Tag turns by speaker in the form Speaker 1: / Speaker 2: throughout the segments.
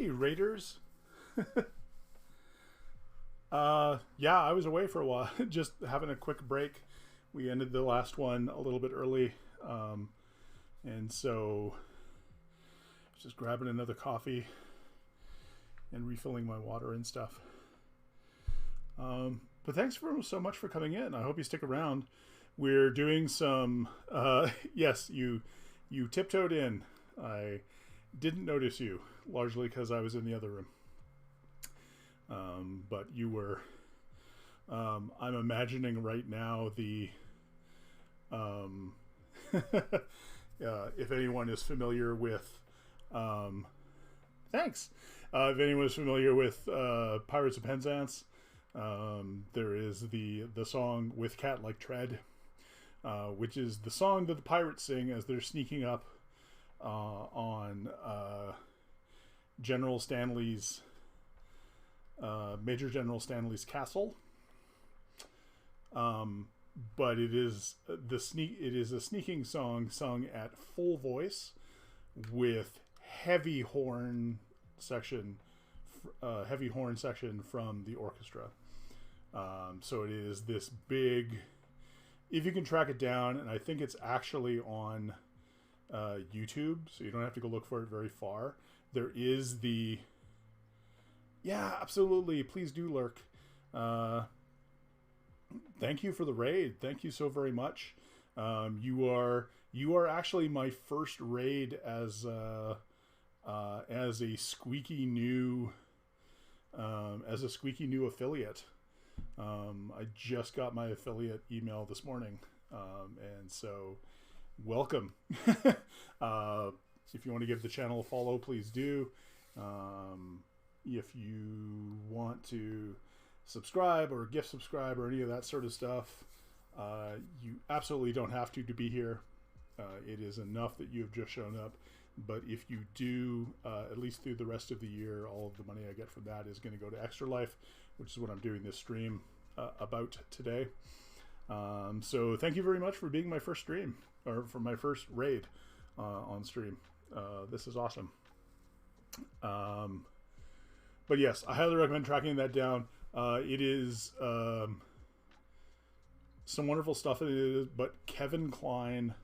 Speaker 1: Hey, Raiders. Yeah, I was away for a while, just having a quick break. We ended the last one a little bit early, um, and so just grabbing another coffee and refilling my water and stuff. But thanks so much for coming in. I hope you stick around. We're doing some. Yes, you tiptoed in. I didn't notice you, largely because I was in the other room. But you were. I'm imagining right now the. Um, if anyone is familiar with. Thanks. If anyone is familiar with Pirates of Penzance, there is the song "With Cat Like Tread," which is the song that the pirates sing as they're sneaking up on General Stanley's Major General Stanley's castle. But it is it is a sneaking song sung at full voice with heavy horn section from the orchestra. So it is this big. If you can track it down, and I think it's actually on YouTube, so you don't have to go look for it very far. There is the. Yeah, absolutely. Please do lurk. Thank you for the raid. Thank you so very much. You are actually my first raid as a squeaky new affiliate. I just got my affiliate email this morning, and so welcome. If you want to give the channel a follow, please do. If you want to subscribe or gift subscribe or any of that sort of stuff, you absolutely don't have to be here. It is enough that you have just shown up. But if you do, at least through the rest of the year, all of the money I get from that is going to go to Extra Life, which is what I'm doing this stream about today. So thank you very much for being my first stream, or for my first raid on stream. This is awesome. But yes, I highly recommend tracking that down. It is some wonderful stuff in it, but Kevin Kline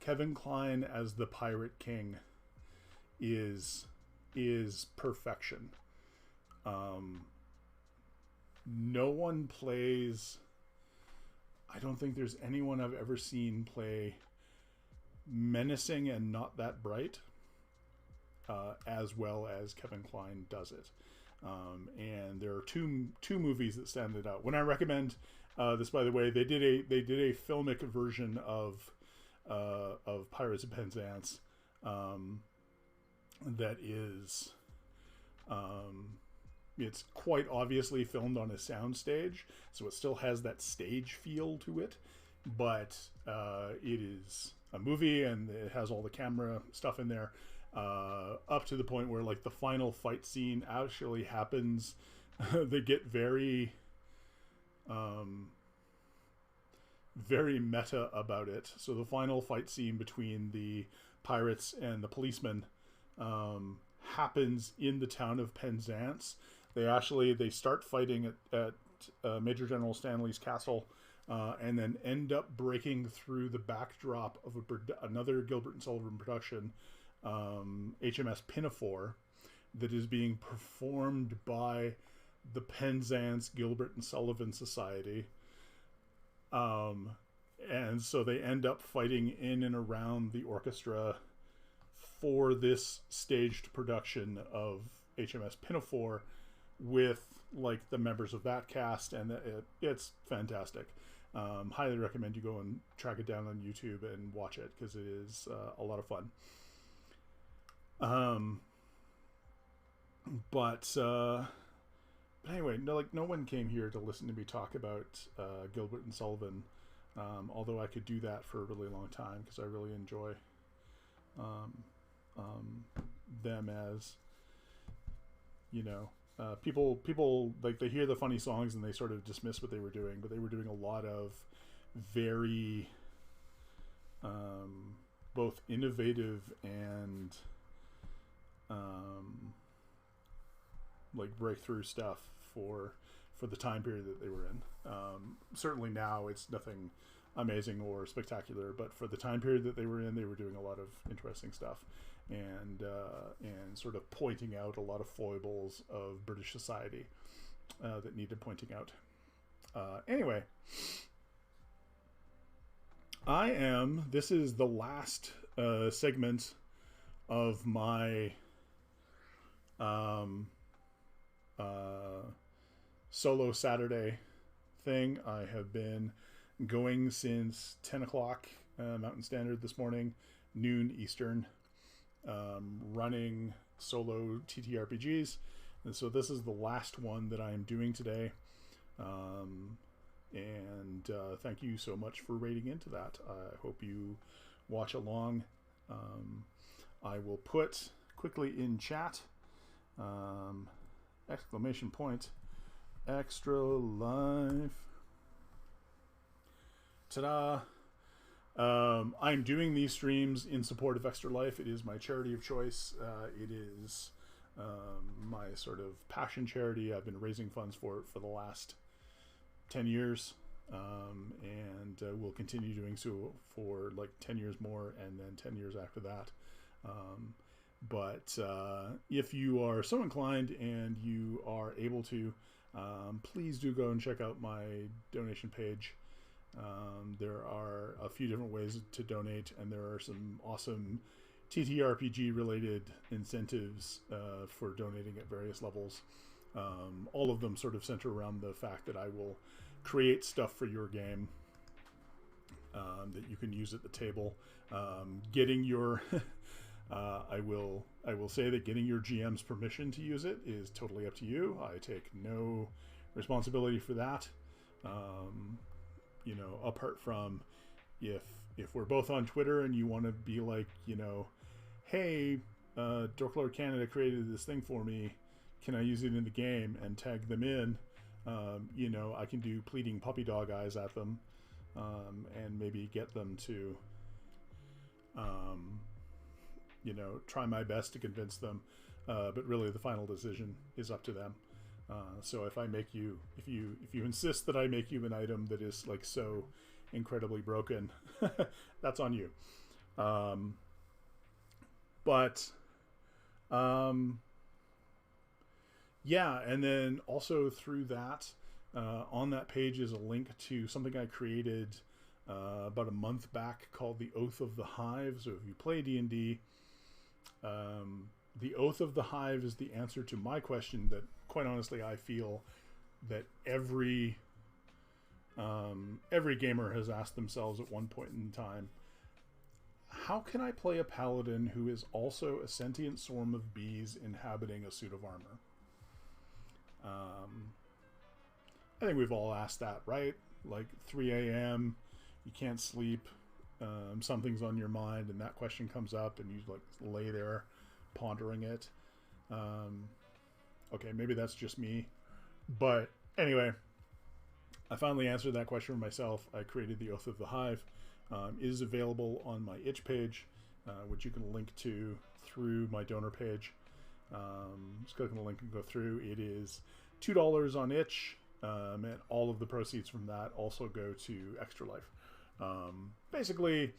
Speaker 1: as the Pirate King is perfection. No one plays. I don't think there's anyone I've ever seen play menacing and not that bright as well as Kevin Kline does it. And there are two movies that stand it out. When I recommend this, by the way, they did a filmic version of Pirates of Penzance that is it's quite obviously filmed on a soundstage, so it still has that stage feel to it, but it is a movie and it has all the camera stuff in there, up to the point where like the final fight scene actually happens. They get very very meta about it. So the final fight scene between the pirates and the policemen happens in the town of Penzance. They start fighting at Major General Stanley's castle, and then end up breaking through the backdrop of another Gilbert and Sullivan production, HMS Pinafore, that is being performed by the Penzance Gilbert and Sullivan Society. And so they end up fighting in and around the orchestra for this staged production of HMS Pinafore with like the members of that cast, and it's fantastic. Highly recommend you go and track it down on YouTube and watch it, because it is a lot of fun. But anyway, no one came here to listen to me talk about Gilbert and Sullivan, although I could do that for a really long time, because I really enjoy them as, people like, they hear the funny songs and they sort of dismiss what they were doing, but they were doing a lot of very both innovative and like breakthrough stuff for the time period that they were in. Certainly now it's nothing amazing or spectacular, but for the time period that they were in, they were doing a lot of interesting stuff, and sort of pointing out a lot of foibles of British society that needed pointing out. Anyway, this is the last segment of my solo Saturday thing. I have been going since 10 o'clock Mountain Standard this morning, noon Eastern, running solo TTRPGs. And so this is the last one that I am doing today. Thank you so much for rating into that. I hope you watch along. I will put quickly in chat, exclamation point, extra life. Ta-da! I'm doing these streams in support of Extra Life. It is my charity of choice. It is my sort of passion charity. I've been raising funds for it for the last 10 years, and will continue doing so for like 10 years more, and then 10 years after that. But if you are so inclined and you are able to, please do go and check out my donation page. There are a few different ways to donate, and there are some awesome TTRPG related incentives for donating at various levels. All of them sort of center around the fact that I will create stuff for your game that you can use at the table. Getting your I will say that getting your GM's permission to use it is totally up to you. I take no responsibility for that. You know, apart from if we're both on Twitter and you want to be like, you know, hey, Dorklord Canada created this thing for me, can I use it in the game, and tag them in, you know, I can do pleading puppy dog eyes at them, and maybe get them to, you know, try my best to convince them, but really the final decision is up to them. So if I make you, if you insist that I make you an item that is like so incredibly broken, that's on you. Yeah, and then also through that, on that page is a link to something I created about a month back called the Oath of the Hive. So if you play D&D, the Oath of the Hive is the answer to my question that, quite honestly, I feel that every gamer has asked themselves at one point in time: how can I play a paladin who is also a sentient swarm of bees inhabiting a suit of armor? I think we've all asked that, right? Like 3 a.m., you can't sleep, something's on your mind, and that question comes up, and you like lay there pondering it. Okay, maybe that's just me, but anyway, I finally answered that question for myself. I created the Oath of the Hive. It is available on my itch page, which you can link to through my donor page. Just click on the link and go through. It is $2 on itch, and all of the proceeds from that also go to Extra Life. Basically,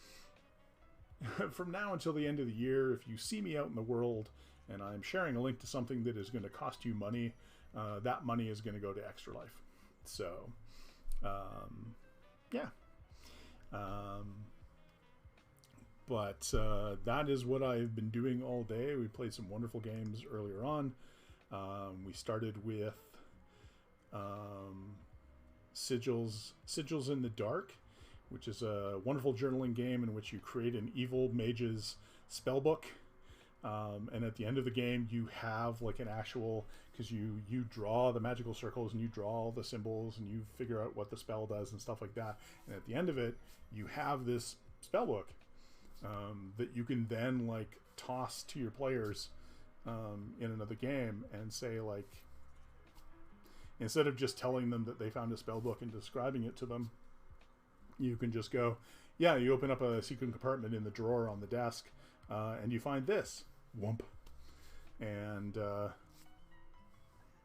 Speaker 1: from now until the end of the year, if you see me out in the world and I'm sharing a link to something that is going to cost you money, that money is going to go to Extra Life. So, yeah. But that is what I've been doing all day. We played some wonderful games earlier on. We started with Sigils in the Dark, which is a wonderful journaling game in which you create an evil mage's spellbook. And at the end of the game, you have like an actual, because you draw the magical circles and you draw all the symbols and you figure out what the spell does and stuff like that. And at the end of it, you have this spellbook that you can then like toss to your players in another game and say, like, instead of just telling them that they found a spellbook and describing it to them, you can just go, yeah, you open up a secret compartment in the drawer on the desk, and you find this. Whoomp. and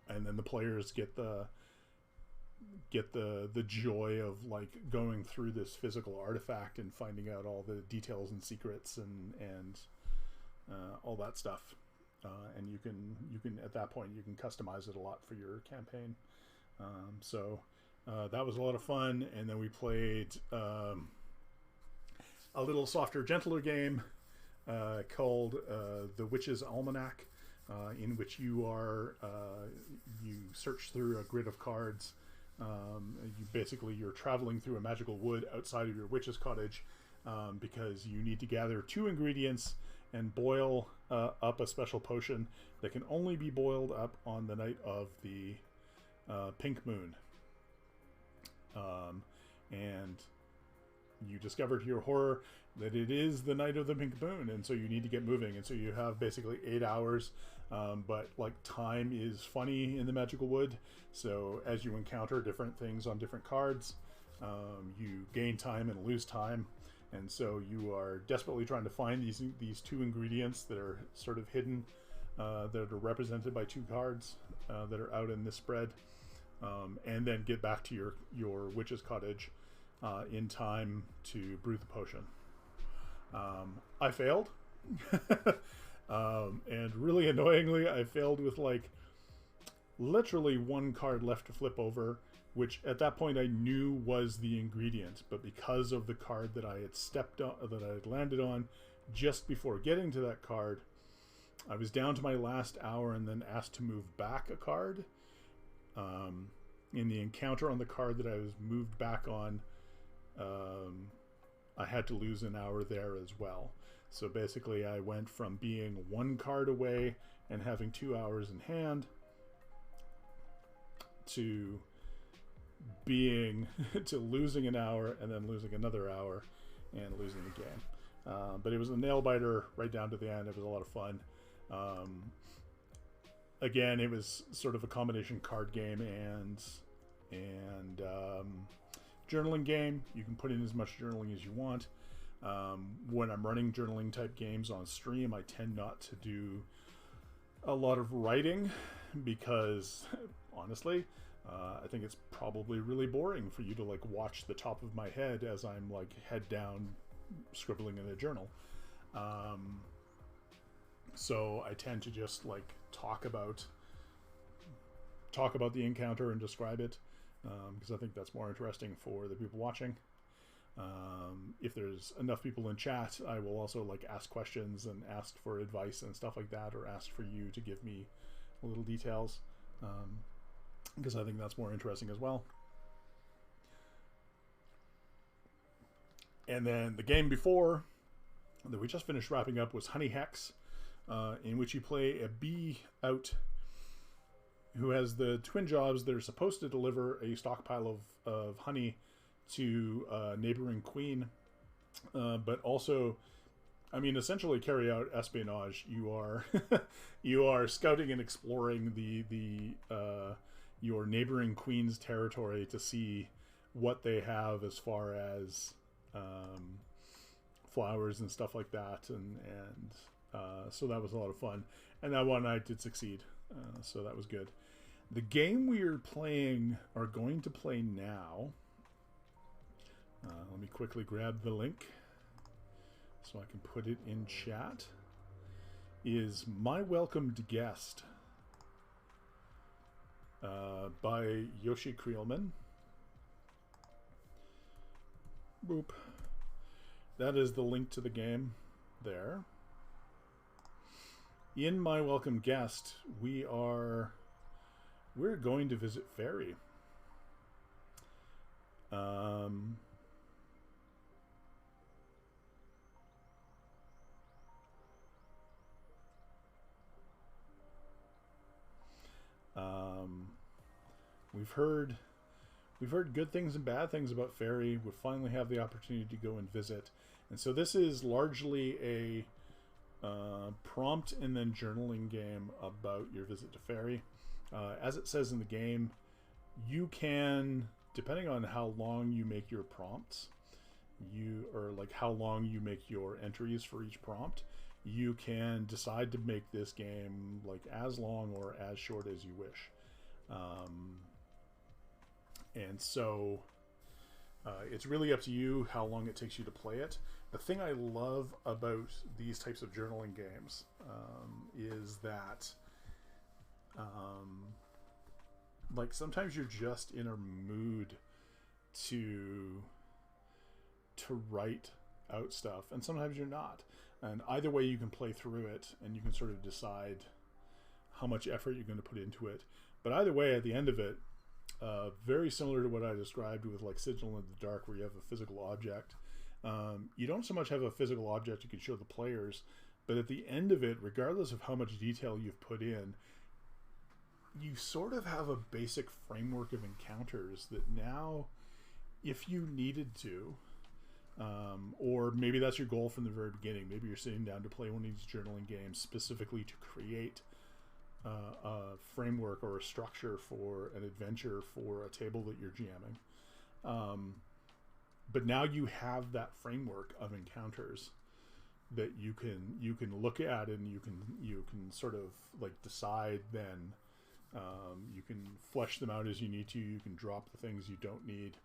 Speaker 1: then the players get the joy of like going through this physical artifact and finding out all the details and secrets and all that stuff. And you can at that point you can customize it a lot for your campaign. So that was a lot of fun. And then we played a little softer, gentler game called The Witch's Almanac, in which you search through a grid of cards. You're traveling through a magical wood outside of your witch's cottage, because you need to gather 2 ingredients and boil up a special potion that can only be boiled up on the night of the pink moon. And you discover to your horror that it is the night of the pink moon, and so you need to get moving. And so you have basically 8 hours, but like time is funny in the magical wood. So as you encounter different things on different cards, you gain time and lose time. And so you are desperately trying to find these 2 ingredients that are sort of hidden, that are represented by 2 cards that are out in this spread, and then get back to your witch's cottage in time to brew the potion. I failed, and really annoyingly, I failed with like literally 1 card left to flip over, which at that point I knew was the ingredient, but because of the card that I had stepped on, that I had landed on just before getting to that card, I was down to my last hour and then asked to move back a card. In the encounter on the card that I was moved back on, I had to lose an hour there as well. So basically I went from being 1 card away and having 2 hours in hand to losing an hour and then losing another hour and losing the game. But it was a nail biter right down to the end. It was a lot of fun. Again, it was sort of a combination card game and journaling game. You can put in as much journaling as you want. When I'm running journaling type games on stream, I tend not to do a lot of writing because honestly, I think it's probably really boring for you to like watch the top of my head as I'm like head down scribbling in a journal. So I tend to just like talk about the encounter and describe it, because I think that's more interesting for the people watching. If there's enough people in chat, I will also like ask questions and ask for advice and stuff like that, or ask for you to give me little details, because I think that's more interesting as well. And then the game before that we just finished wrapping up was Honey Hex, in which you play a bee out who has the twin jobs. They're supposed to deliver a stockpile of honey to a neighboring queen, but also, I mean, essentially carry out espionage. You are you are scouting and exploring your neighboring queen's territory to see what they have as far as flowers and stuff like that, and so that was a lot of fun, and that one I did succeed, so that was good. The game we are going to play now, let me quickly grab the link so I can put it in chat, is My Welcomed Guest by YoshiCreelman. Boop. That is the link to the game there. In My Welcome Guest, we're going to visit Fairy. We've heard good things and bad things about Fairy. We finally have the opportunity to go and visit, and so this is largely a prompt and then journaling game about your visit to Fairy. As it says in the game, you can, depending on how long you make your prompts, or like how long you make your entries for each prompt, you can decide to make this game like as long or as short as you wish. And so it's really up to you how long it takes you to play it. The thing I love about these types of journaling games is that like sometimes you're just in a mood to write out stuff, and sometimes you're not. And either way, you can play through it, and you can sort of decide how much effort you're going to put into it. But either way, at the end of it, very similar to what I described with like Sigil in the Dark, where you have a physical object. You don't so much have a physical object you can show the players, but at the end of it, regardless of how much detail you've put in, you sort of have a basic framework of encounters that now, if you needed to, or maybe that's your goal from the very beginning, maybe you're sitting down to play one of these journaling games specifically to create a framework or a structure for an adventure for a table that you're GMing. But now you have that framework of encounters that you can look at, and you can sort of like decide then. You can flesh them out as you need to. You can drop the things you don't need,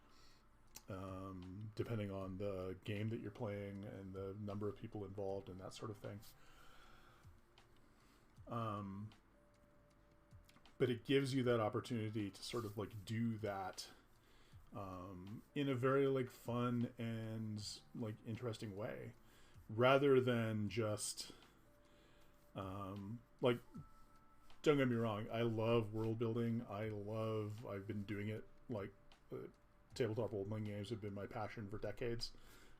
Speaker 1: depending on the game that you're playing and the number of people involved and that sort of thing. But it gives you that opportunity to sort of like do that in a very like fun and like interesting way, rather than just like, don't get me wrong, I love world building. I've been doing it like tabletop role-playing games have been my passion for decades,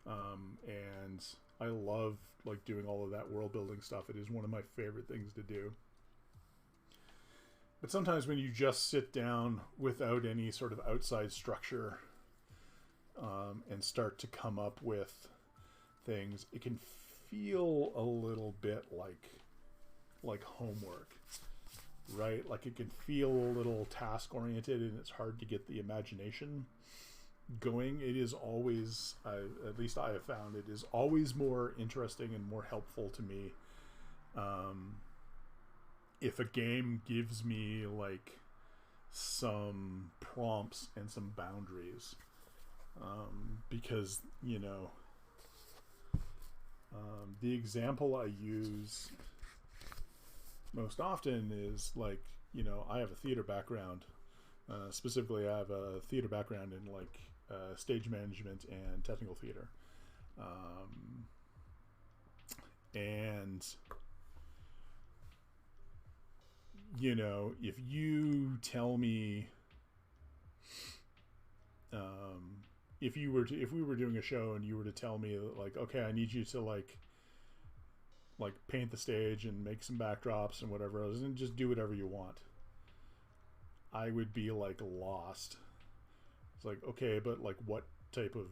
Speaker 1: and I love like doing all of that world building stuff. It is one of my favorite things to do. But sometimes when you just sit down without any sort of outside structure and start to come up with things, it can feel a little bit like homework, right? Like it can feel a little task oriented, and it's hard to get the imagination going. It is always, at least I have found, it is always more interesting and more helpful to me if a game gives me like some prompts and some boundaries, because the example I use most often is like, I have a theater background. Specifically, I have a theater background in like stage management and technical theater. And if you tell me, if we were doing a show and you were to tell me like, okay, I need you to like paint the stage and make some backdrops and whatever else, and just do whatever you want, I would be like lost. It's like, okay, but like what type of,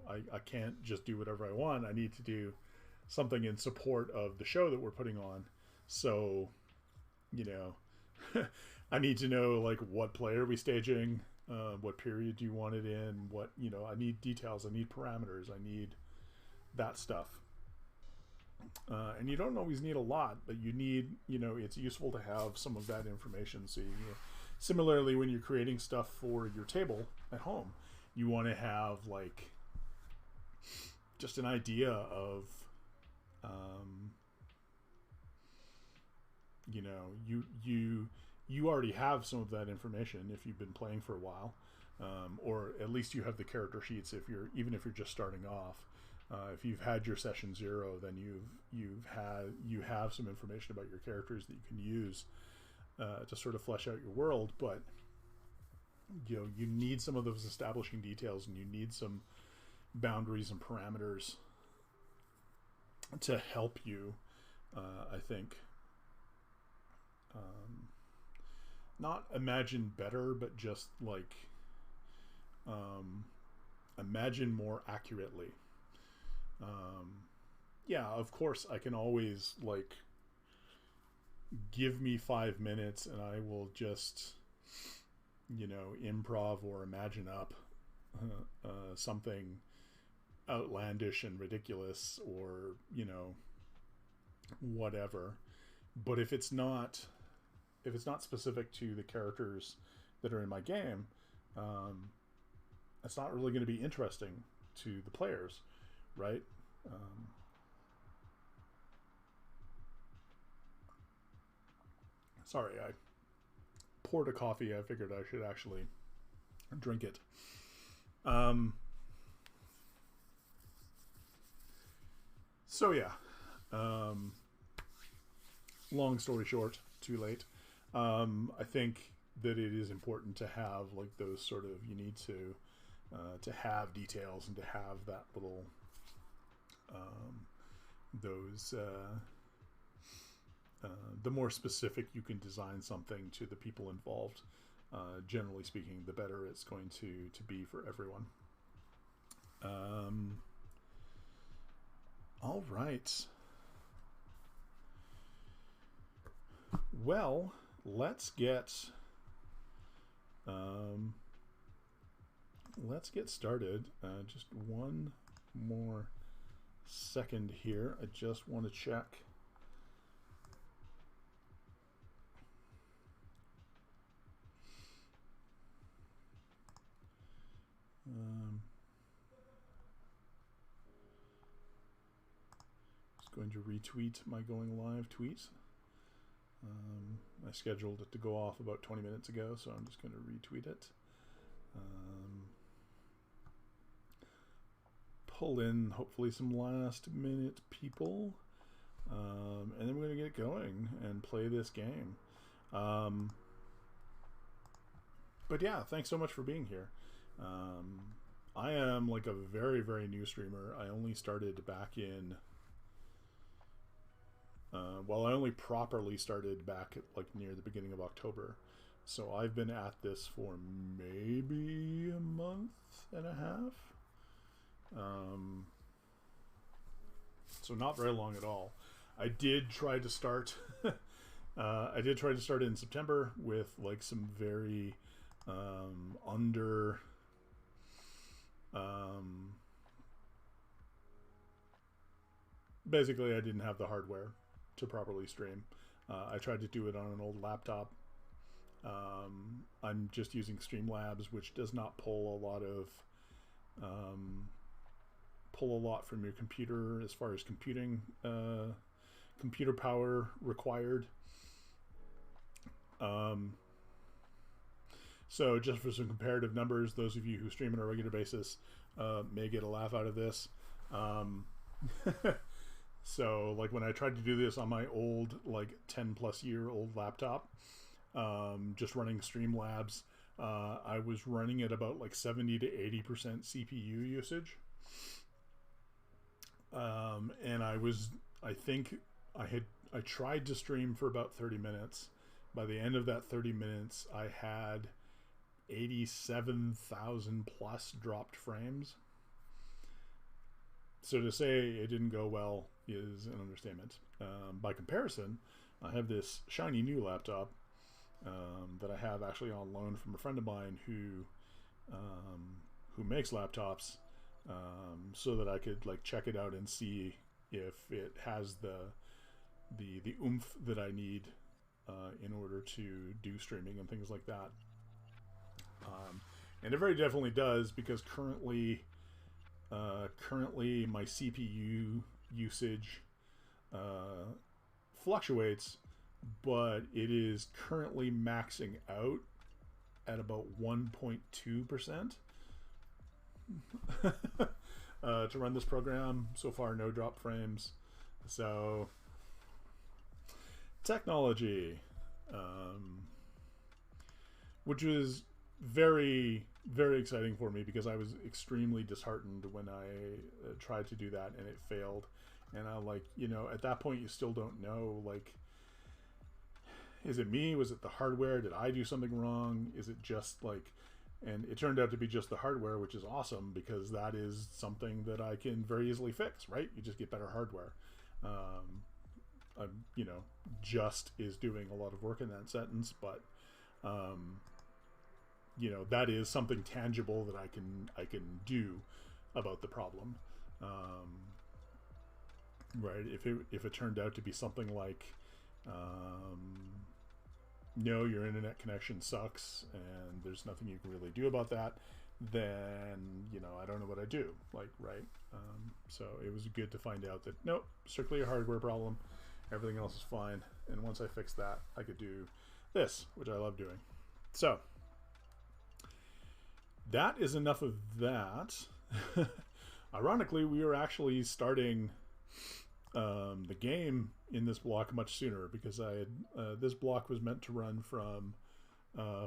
Speaker 1: I can't just do whatever I want. I need to do something in support of the show that we're putting on. So, I need to know like what play are we staging, what period do you want it in, what, I need details, I need parameters, I need that stuff. And you don't always need a lot, but you need, it's useful to have some of that information. So similarly, when you're creating stuff for your table at home, you want to have like just an idea of, you already have some of that information if you've been playing for a while, or at least you have the character sheets even if you're just starting off. If you've had your session 0, then you have some information about your characters that you can use to sort of flesh out your world. But you need some of those establishing details, and you need some boundaries and parameters to help you, I think, not imagine better, but just like imagine more accurately. Yeah, of course, I can always like give me 5 minutes and I will just, improv or imagine up something outlandish and ridiculous, or, whatever. But if it's not specific to the characters that are in my game, it's not really going to be interesting to the players, right? Sorry, I poured a coffee. I figured I should actually drink it. So yeah, long story short, too late. I think that it is important to have like those sort of, you need to have details and to have that little the more specific you can design something to the people involved, generally speaking, the better it's going to be for everyone. All right. Well, let's get started. Just one more second here. I just want to check. Just going to retweet my going live tweet. I scheduled it to go off about 20 minutes ago, so I'm just going to retweet it. Pull in hopefully some last minute people, and then we're going to get going and play this game. But yeah, thanks so much for being here. I am like a very, very new streamer. I only started back in I only properly started back at like near the beginning of October. So I've been at this for maybe a month and a half. So not very long at all. I did try to start in September with like some very basically I didn't have the hardware to properly stream. I tried to do it on an old laptop. I'm just using Streamlabs, which does not pull a lot from your computer as far as computing, computer power required. So just for some comparative numbers, those of you who stream on a regular basis may get a laugh out of this. So like when I tried to do this on my old, like 10 plus year old laptop, just running Streamlabs, I was running at about like 70 to 80% CPU usage. And I tried to stream for about 30 minutes. By the end of that 30 minutes, I had 87,000 plus dropped frames. So to say it didn't go well is an understatement. By comparison, I have this shiny new laptop that I have actually on loan from a friend of mine who makes laptops, so that I could like check it out and see if it has the oomph that I need in order to do streaming and things like that. And it very definitely does, because currently my CPU usage fluctuates, but it is currently maxing out at about 1.2% to run this program. So far, no drop frames. So technology, which was very, very exciting for me, because I was extremely disheartened when I tried to do that and it failed. And I like, at that point you still don't know, like, is it me? Was it the hardware? Did I do something wrong? Is it just like, and it turned out to be just the hardware, which is awesome, because that is something that I can very easily fix, right? You just get better hardware. Just is doing a lot of work in that sentence, but that is something tangible that I can do about the problem. right? If it turned out to be something like, no, your internet connection sucks and there's nothing you can really do about that, then, you know, I don't know what I do, like, right? So it was good to find out that, nope, strictly a hardware problem, everything else is fine, and once I fixed that, I could do this, which I love doing. So that is enough of that. Ironically, we are actually starting the game in this block much sooner, because I had this block was meant to run from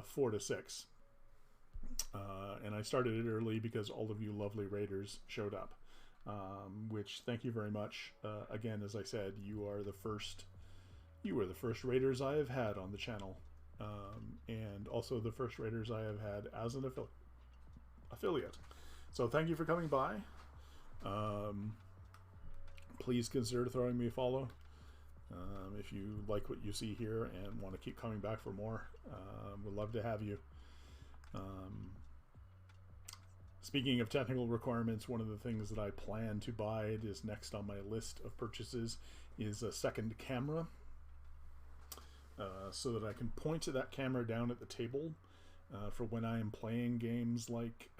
Speaker 1: 4 to 6, and I started it early because all of you lovely raiders showed up, which, thank you very much. Again, as I said, you were the first raiders I have had on the channel, and also the first raiders I have had as an affiliate. So thank you for coming by. Please consider throwing me a follow if you like what you see here and want to keep coming back for more. We'd love to have you. Speaking of technical requirements, one of the things that I plan to buy, it is next on my list of purchases, is a second camera, so that I can point to that camera down at the table for when I am playing games like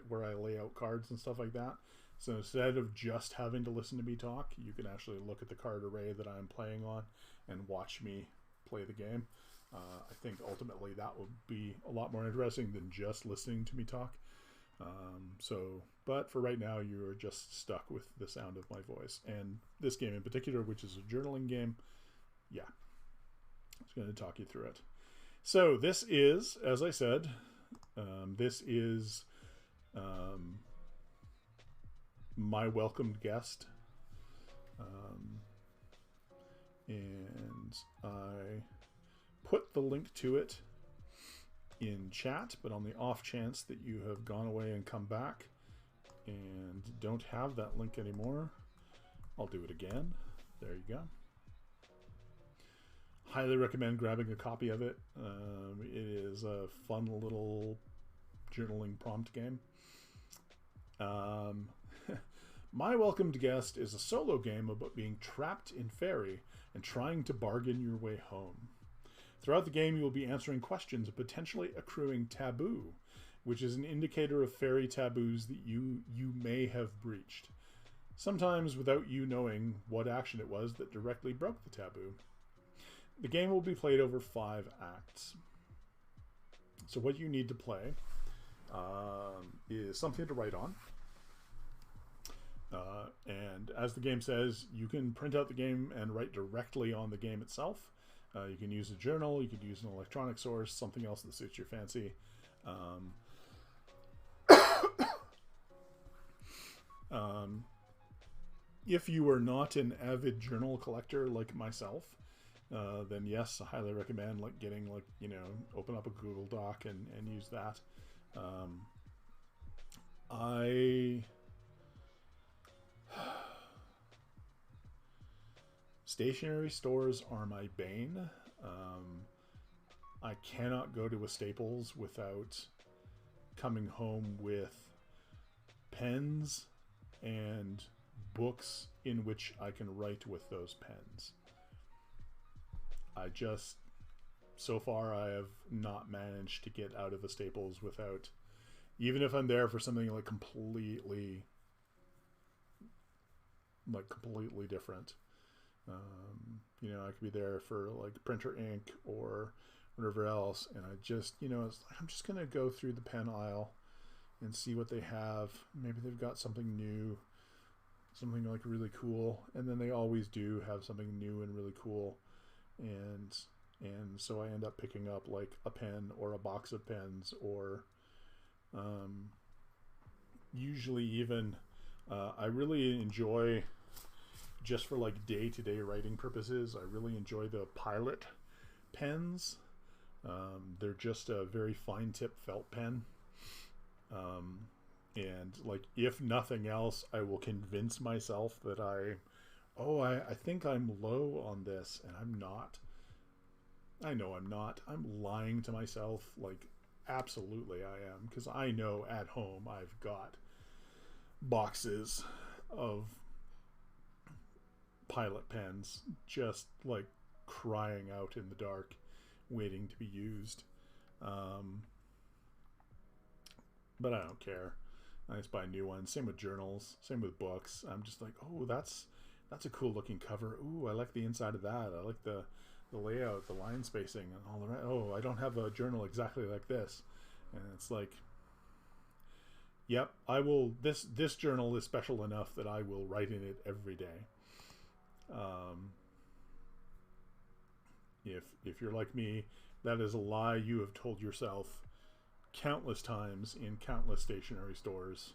Speaker 1: where I lay out cards and stuff like that. So instead of just having to listen to me talk, you can actually look at the card array that I'm playing on and watch me play the game. I think ultimately that would be a lot more interesting than just listening to me talk. But for right now, you are just stuck with the sound of my voice. And this game in particular, which is a journaling game, yeah, I was going to talk you through it. So this is, as I said, this is my welcomed guest, and I put the link to it in chat, but on the off chance that you have gone away and come back and don't have that link anymore, I'll do it again. There you go. Highly recommend grabbing a copy of it. It is a fun little journaling prompt game. My welcomed guest is a solo game about being trapped in fairy and trying to bargain your way home. Throughout the game, you will be answering questions of potentially accruing taboo, which is an indicator of fairy taboos that you may have breached, sometimes without you knowing what action it was that directly broke the taboo. The game will be played over 5 acts. So what you need to play is something to write on. And as the game says, you can print out the game and write directly on the game itself. You can use a journal, you could use an electronic source, something else that suits your fancy. If you are not an avid journal collector like myself, then yes, I highly recommend getting open up a Google Doc and use that. Stationery stores are my bane. I cannot go to a Staples without coming home with pens and books in which I can write with those pens. So far I have not managed to get out of a Staples without, even if I'm there for something completely different. I could be there for printer ink or whatever else, and I'm just gonna go through the pen aisle and see what they have. Maybe they've got something new, something really cool, and then they always do have something new and really cool, and so I end up picking up a pen or a box of pens, or usually even I really enjoy, just for day-to-day writing purposes, I really enjoy the Pilot pens. They're just a very fine tip felt pen, and if nothing else, I will convince myself that I think I'm low on this, and I'm not. I know I'm not. I'm lying to myself. Absolutely I am, because I know at home I've got boxes of pilot pens just like crying out in the dark, waiting to be used. But I don't care. I just buy new ones. Same with journals. Same with books. I'm just like, oh, that's a cool looking cover. Ooh, I like the inside of that. I like the layout, the line spacing, and all the rest. Oh, I don't have a journal exactly like this. And it's like, yep, I will. This journal is special enough that I will write in it every day. If you're like me, that is a lie you have told yourself countless times in countless stationery stores.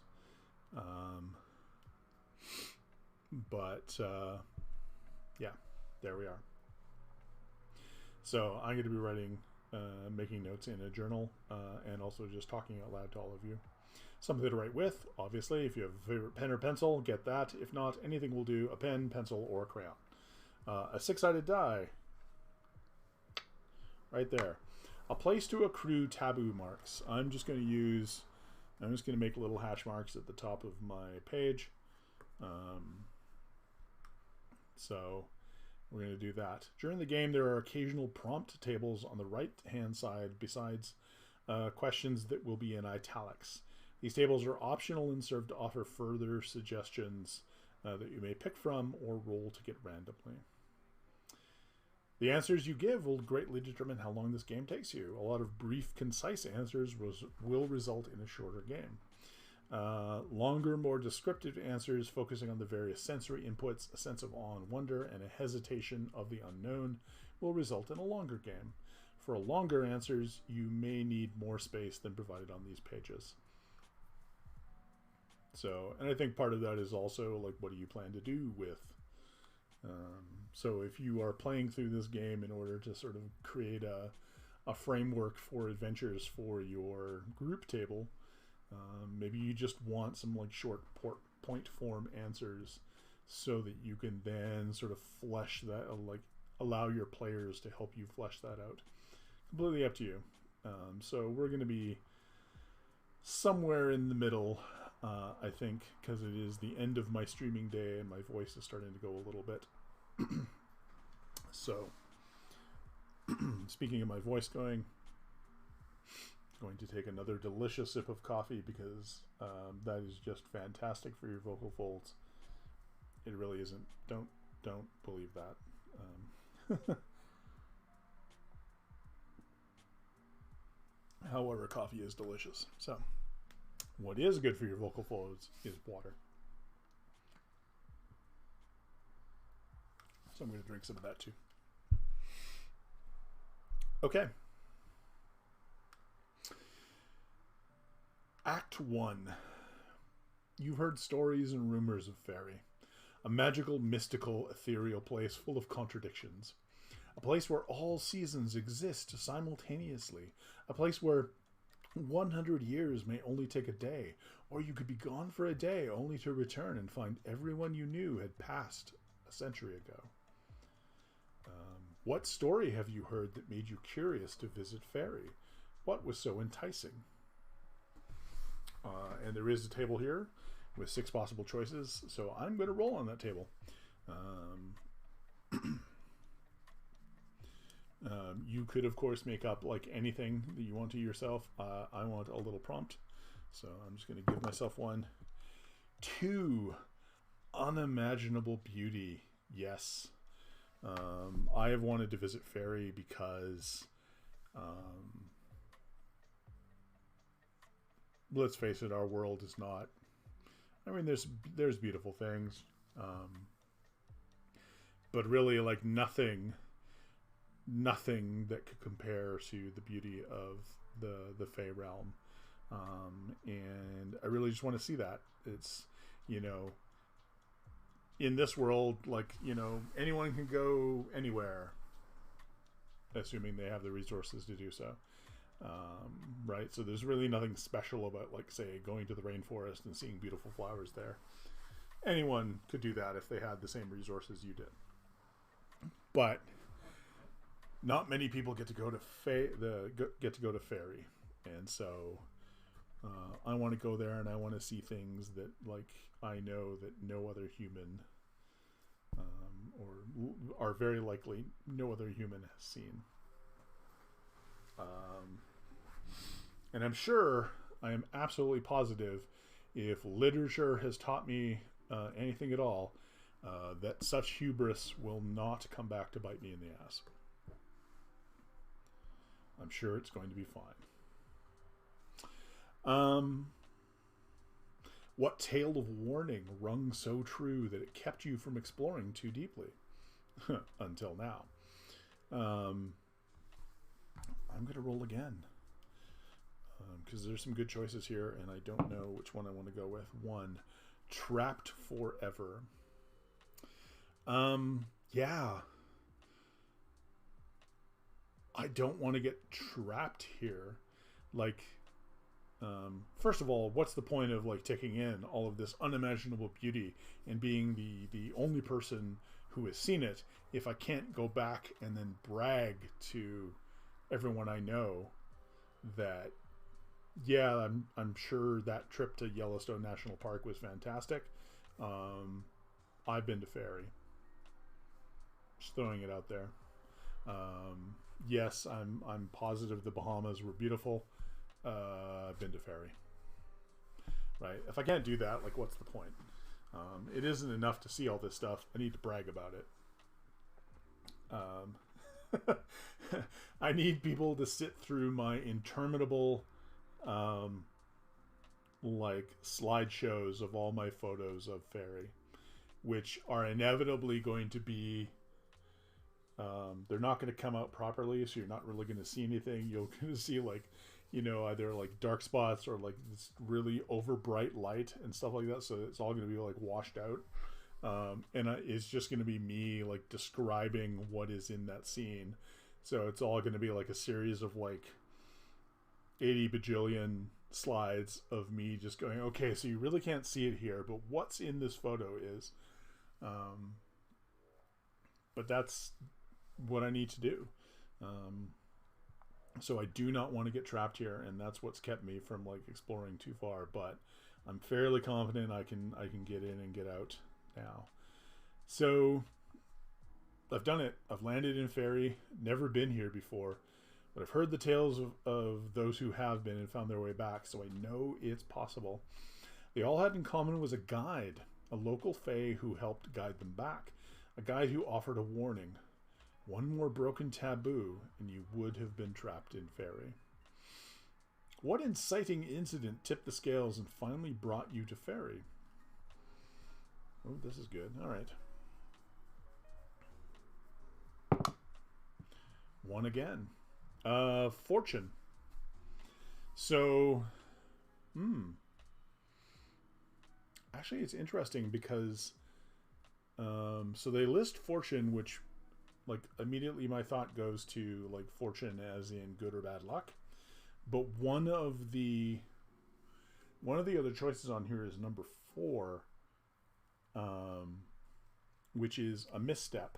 Speaker 1: Yeah, there we are. So I'm going to be writing, making notes in a journal, and also just talking out loud to all of you. Something to write with, obviously. If you have a favorite pen or pencil, get that. If not, anything will do. A pen, pencil, or a crayon. A 6-sided die. Right there. A place to accrue taboo marks. I'm just going to make little hash marks at the top of my page. So we're going to do that. During the game, there are occasional prompt tables on the right-hand side besides questions that will be in italics. These tables are optional and serve to offer further suggestions that you may pick from or roll to get randomly. The answers you give will greatly determine how long this game takes you. A lot of brief, concise answers will result in a shorter game. Longer, more descriptive answers focusing on the various sensory inputs, a sense of awe and wonder, and a hesitation of the unknown will result in a longer game. For longer answers, you may need more space than provided on these pages. So, and I think part of that is also like, what do you plan to do with? So if you are playing through this game in order to sort of create a framework for adventures for your group table, maybe you just want some like short point form answers so that you can then sort of flesh that, like allow your players to help you flesh that out. Completely up to you. So we're going to be somewhere in the middle, I think, because it is the end of my streaming day and my voice is starting to go a little bit. So, speaking of my voice going to take another delicious sip of coffee because that is just fantastic for your vocal folds. It really isn't. Don't believe that. However, coffee is delicious. So, what is good for your vocal folds is water. So I'm going to drink some of that too. Okay. Act 1. You've heard stories and rumors of Fairy. A magical, mystical, ethereal place full of contradictions. A place where all seasons exist simultaneously. A place where 100 years may only take a day, or you could be gone for a day only to return and find everyone you knew had passed a century ago. What story have you heard that made you curious to visit Fairy? What was so enticing? And there is a table here with 6 possible choices, so I'm going to roll on that table. You could, of course, make up like anything that you want to yourself. I want a little prompt, so I'm just going to give myself one. 2, unimaginable beauty. Yes. I have wanted to visit Fairy because, let's face it, our world is not. I mean, there's beautiful things, but really, like nothing that could compare to the beauty of the Fae realm, and I really just want to see that. It's, you know, in this world, like, you know, anyone can go anywhere, assuming they have the resources to do so. Right? So there's really nothing special about, like, say, going to the rainforest and seeing beautiful flowers there. Anyone could do that if they had the same resources you did. But not many people get to go to Fairy, and so I want to go there and I want to see things that, like, I know that no other human are very likely no other human has seen. And I'm sure, I am absolutely positive, if literature has taught me anything at all, that such hubris will not come back to bite me in the ass. I'm sure it's going to be fine. What tale of warning rung so true that it kept you from exploring too deeply? Until now. I'm going to roll again. Because there's some good choices here, and I don't know which one I want to go with. 1. Trapped forever. Yeah. I don't want to get trapped here. Like, first of all, what's the point of like taking in all of this unimaginable beauty and being the only person who has seen it if I can't go back and then brag to everyone I know that, yeah, I'm sure that trip to Yellowstone National Park was fantastic. I've been to Fairy. Just throwing it out there. Yes, I'm positive the Bahamas were beautiful. I've been to Fairy. Right? If I can't do that, like, what's the point? It isn't enough to see all this stuff. I need to brag about it. I need people to sit through my interminable like slideshows of all my photos of Fairy, which are inevitably going to be they're not going to come out properly, so you're not really going to see anything. You're going to see like, you know, either like dark spots or like this really over bright light and stuff like that, so it's all going to be like washed out. And it's just going to be me like describing what is in that scene. So it's all going to be like a series of like 80 bajillion slides of me just going, okay, so you really can't see it here, but what's in this photo is, but that's what I need to do. So I do not want to get trapped here, and that's what's kept me from like exploring too far, but I'm fairly confident I can get in and get out now. So I've done it. I've landed in Fairy, never been here before, but I've heard the tales of those who have been and found their way back, so I know it's possible. They all had in common was a guide, a local fae who helped guide them back, a guide who offered a warning. One more broken taboo, and you would have been trapped in Fairy. What inciting incident tipped the scales and finally brought you to Fairy? Oh, this is good. All right. 1 again. Fortune. So, actually, it's interesting because, so they list fortune, which, like, immediately my thought goes to like fortune as in good or bad luck. But one of the other choices on here is number 4, which is a misstep,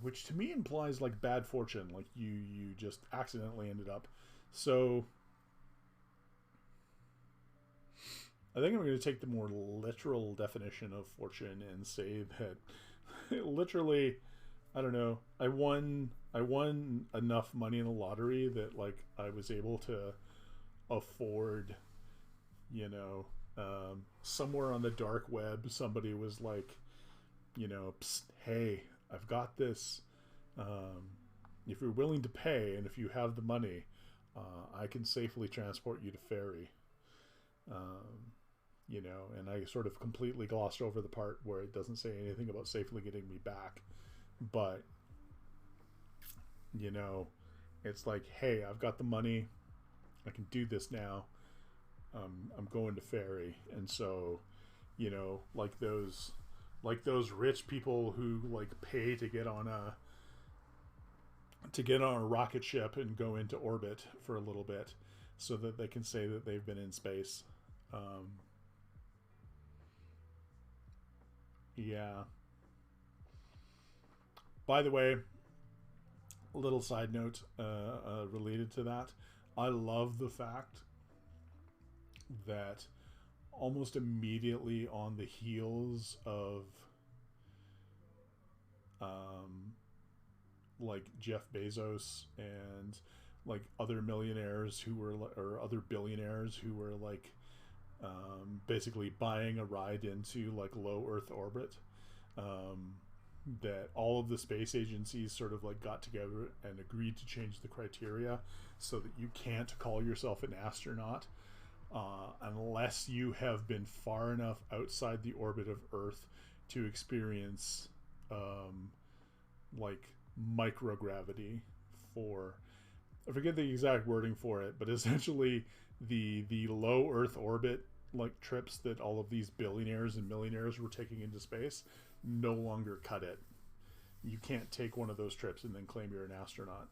Speaker 1: which to me implies like bad fortune, like you just accidentally ended up. So I think I'm going to take the more literal definition of fortune and say that literally, I don't know, I won enough money in the lottery that like I was able to afford, you know, somewhere on the dark web somebody was like, you know, psst, hey, I've got this, if you're willing to pay and if you have the money, I can safely transport you to Fairy. You know, and I sort of completely glossed over the part where it doesn't say anything about safely getting me back. But, you know, it's like, hey, I've got the money. I can do this now. I'm going to Fairy. And so, you know, like those rich people who like pay to get on a rocket ship and go into orbit for a little bit so that they can say that they've been in space. Yeah. By the way, a little side note related to that. I love the fact that almost immediately on the heels of like Jeff Bezos and like other millionaires who were, or other billionaires who were like basically buying a ride into like low Earth orbit. That all of the space agencies sort of like got together and agreed to change the criteria so that you can't call yourself an astronaut unless you have been far enough outside the orbit of Earth to experience like microgravity for, I forget the exact wording for it, but essentially the low Earth orbit like trips that all of these billionaires and millionaires were taking into space no longer cut it. You can't take one of those trips and then claim you're an astronaut.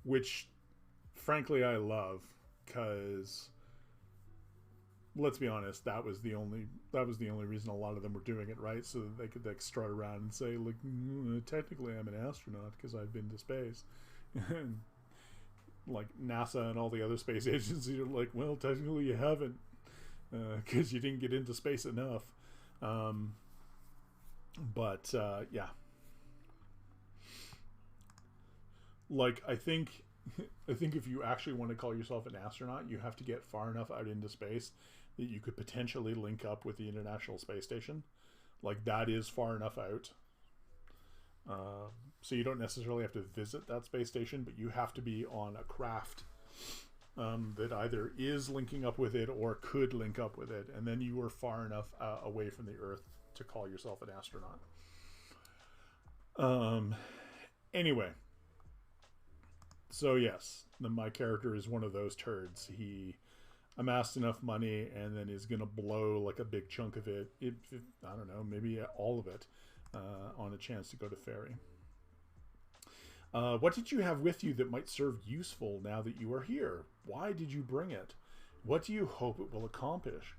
Speaker 1: Which frankly I love, because let's be honest, that was the only reason a lot of them were doing it, right? So that they could like strut around and say like, technically I'm an astronaut because I've been to space. And like NASA and all the other space agencies are like, well, technically you haven't, because you didn't get into space enough. Yeah, like I think if you actually want to call yourself an astronaut, you have to get far enough out into space that you could potentially link up with the International Space Station. Like that is far enough out. So you don't necessarily have to visit that space station, but you have to be on a craft that either is linking up with it or could link up with it, and then you are far enough away from the Earth to call yourself an astronaut. Anyway, so yes, my character is one of those turds. He amassed enough money and then is going to blow like a big chunk of it, I don't know, maybe all of it, on a chance to go to Fairy. What did you have with you that might serve useful now that you are here? Why did you bring it? What do you hope it will accomplish?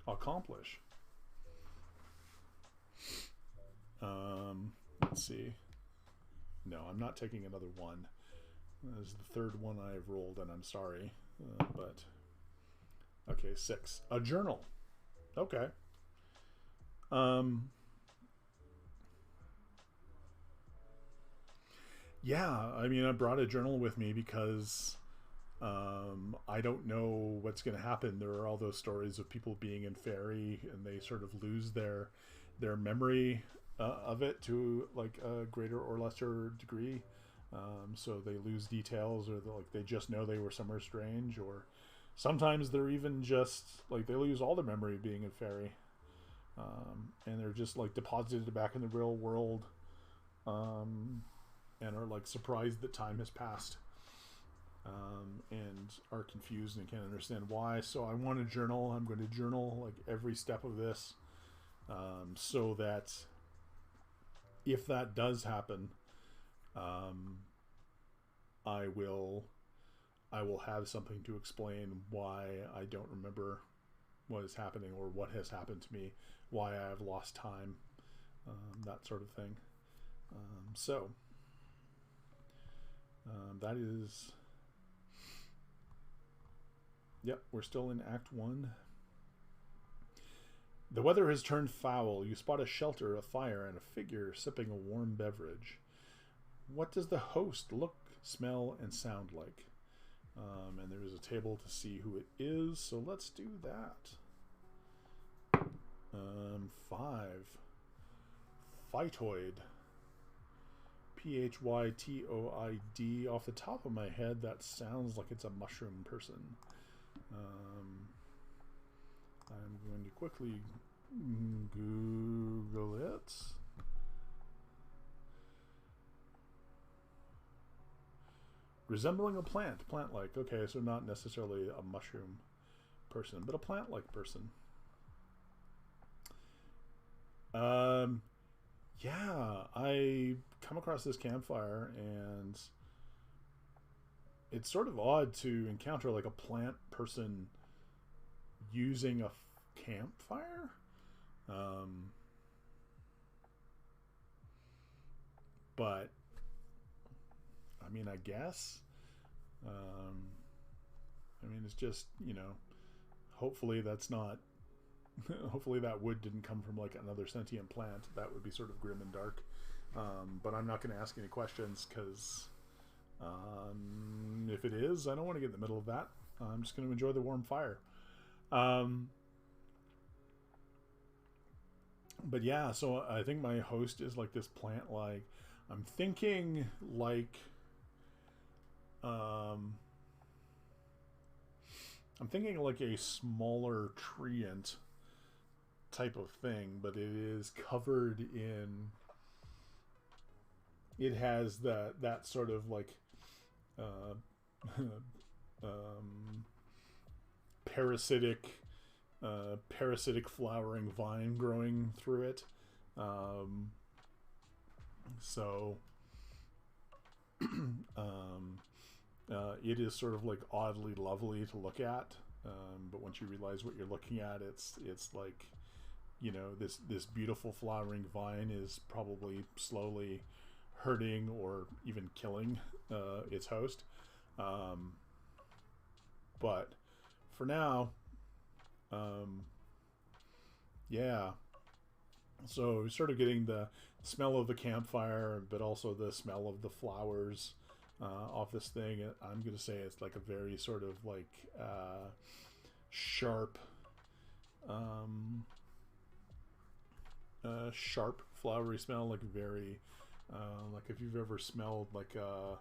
Speaker 1: Let's see. No, I'm not taking another one. This is the third one I've rolled, and I'm sorry. But okay, 6. A journal. Okay. Yeah, I mean, I brought a journal with me because I don't know what's going to happen. There are all those stories of people being in Fairy and they sort of lose their memory of it to like a greater or lesser degree. So they lose details, or they just know they were somewhere strange, or sometimes they're even just like they lose all their memory of being in Fairy, and they're just like deposited back in the real world, and are like surprised that time has passed, and are confused and can't understand why. So I want a journal. I'm going to journal like every step of this, so that if that does happen, I will have something to explain why I don't remember what is happening, or what has happened to me, why I have lost time, that sort of thing. That is, yep, we're still in Act 1. The weather has turned foul. You spot a shelter, a fire, and a figure sipping a warm beverage. What does the host look, smell, and sound like? And there is a table to see who it is, so let's do that. 5. Phytoid. Phytoid. Off the top of my head, that sounds like it's a mushroom person. I'm going to quickly Google it. Resembling a plant. Plant-like. Okay, so not necessarily a mushroom person, but a plant-like person. Yeah, I come across this campfire, and it's sort of odd to encounter like a plant person using a campfire. But I mean, I guess. I mean, it's just, hopefully that's not hopefully that wood didn't come from like another sentient plant. That would be sort of grim and dark. But I'm not going to ask any questions because if it is, I don't want to get in the middle of that. I'm just going to enjoy the warm fire. But yeah, so I think my host is like this plant. Like I'm thinking like a smaller treant type of thing, but it is covered in. It has that sort of like parasitic flowering vine growing through it. It is sort of like oddly lovely to look at, but once you realize what you're looking at, it's like, you know, this beautiful flowering vine is probably slowly hurting or even killing its host. But for now, yeah. So sort of getting the smell of the campfire, but also the smell of the flowers off this thing. I'm going to say it's like a very sort of like sharp flowery smell, like very like if you've ever smelled like a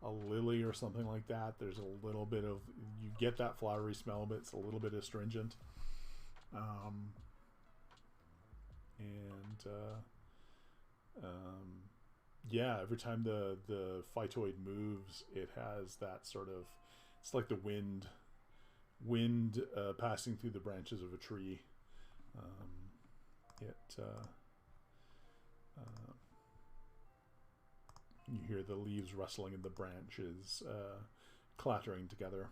Speaker 1: lily or something like that, there's a little bit of, you get that flowery smell, but it's a little bit astringent. Yeah, every time the phytoid moves, it has that sort of, it's like the wind passing through the branches of a tree. You hear the leaves rustling in the branches, clattering together.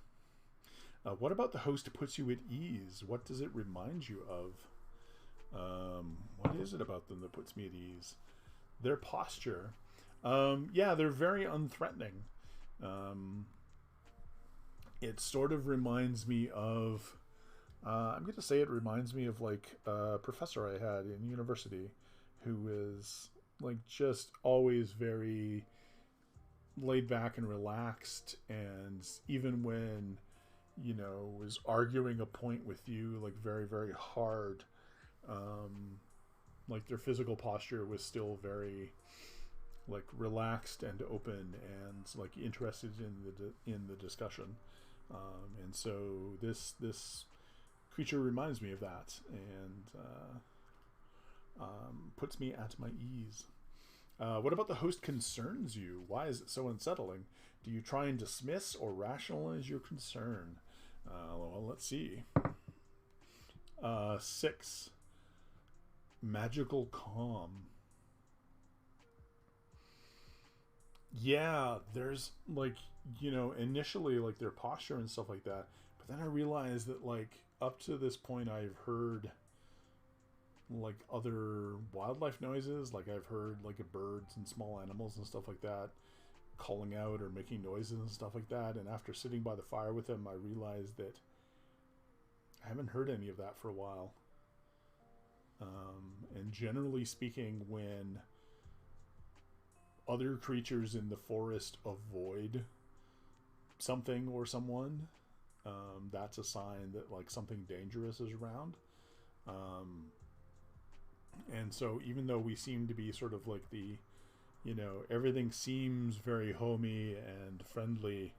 Speaker 1: What about the host puts you at ease? What does it remind you of? What is it about them that puts me at ease? Their posture. Yeah, they're very unthreatening. It sort of reminds me of, I'm going to say it reminds me of like a professor I had in university who is like just always very laid back and relaxed, and even when, you know, was arguing a point with you like very, very hard, like their physical posture was still very like relaxed and open and like interested in the discussion, and so this creature reminds me of that, and puts me at my ease. What about the host concerns you? Why is it so unsettling? Do you try and dismiss or rationalize your concern? Well, let's see. 6. Magical calm. Yeah, there's like, you know, initially like their posture and stuff like that, but then I realized that like up to this point I've heard like other wildlife noises, like I've heard like birds and small animals and stuff like that calling out or making noises and stuff like that, and after sitting by the fire with them I realized that I haven't heard any of that for a while. And generally speaking, when other creatures in the forest avoid something or someone, that's a sign that like something dangerous is around. And so even though we seem to be sort of like the, you know, everything seems very homey and friendly,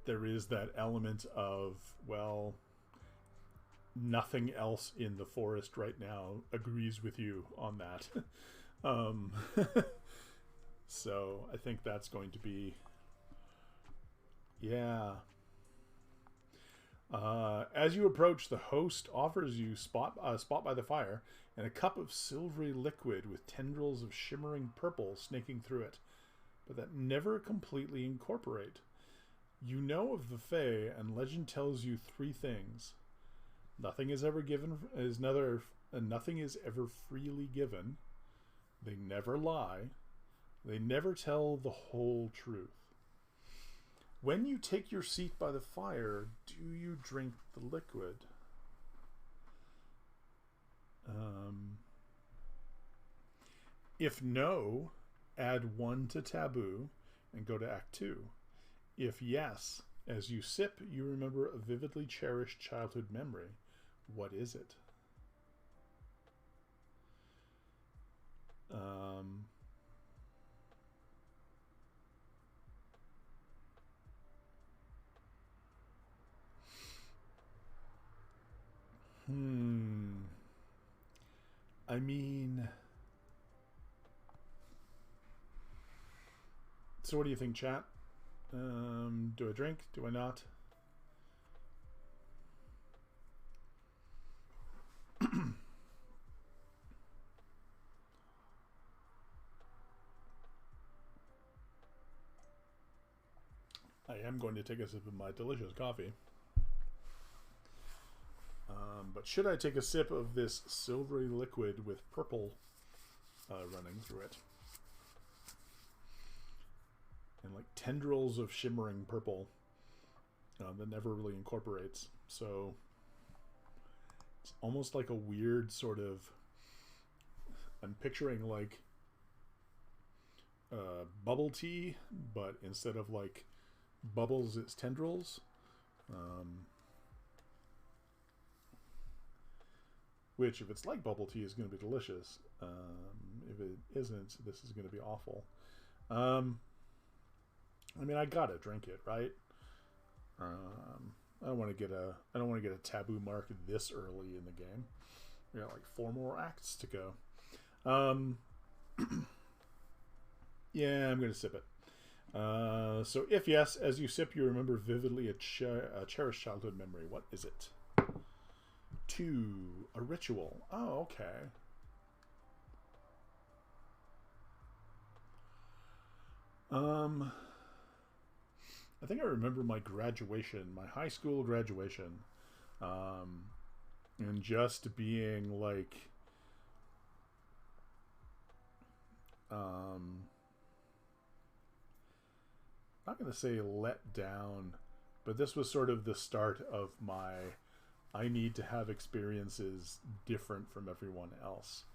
Speaker 1: there is that element of, well, nothing else in the forest right now agrees with you on that. So I think that's going to be, yeah. As you approach, the host offers you a spot by the fire and a cup of silvery liquid with tendrils of shimmering purple snaking through it, but that never completely incorporate. You know of the Fae, and legend tells you 3 things. Nothing is ever nothing is ever freely given. They never lie. They never tell the whole truth. When you take your seat by the fire, do you drink the liquid? If no, add 1 to taboo and go to Act 2. If yes, as you sip, you remember a vividly cherished childhood memory. What is it? I mean, so what do you think, chat? Do I drink? Do I not? I am going to take a sip of my delicious coffee. But should I take a sip of this silvery liquid with purple running through it? And like tendrils of shimmering purple that never really incorporates. So it's almost like a weird sort of, I'm picturing like bubble tea, but instead of like bubbles, it's tendrils. Which, if it's like bubble tea, is going to be delicious. If it isn't, this is going to be awful. I mean, I gotta drink it, right? I don't want to get a taboo mark this early in the game. We got like 4 more acts to go. Yeah, I'm going to sip it. So if yes, as you sip, you remember vividly a cherished childhood memory. What is it? 2, a ritual. Oh, okay. I think I remember my graduation, my high school graduation, and just being like, not going to say let down, but this was sort of the start of my, I need to have experiences different from everyone else.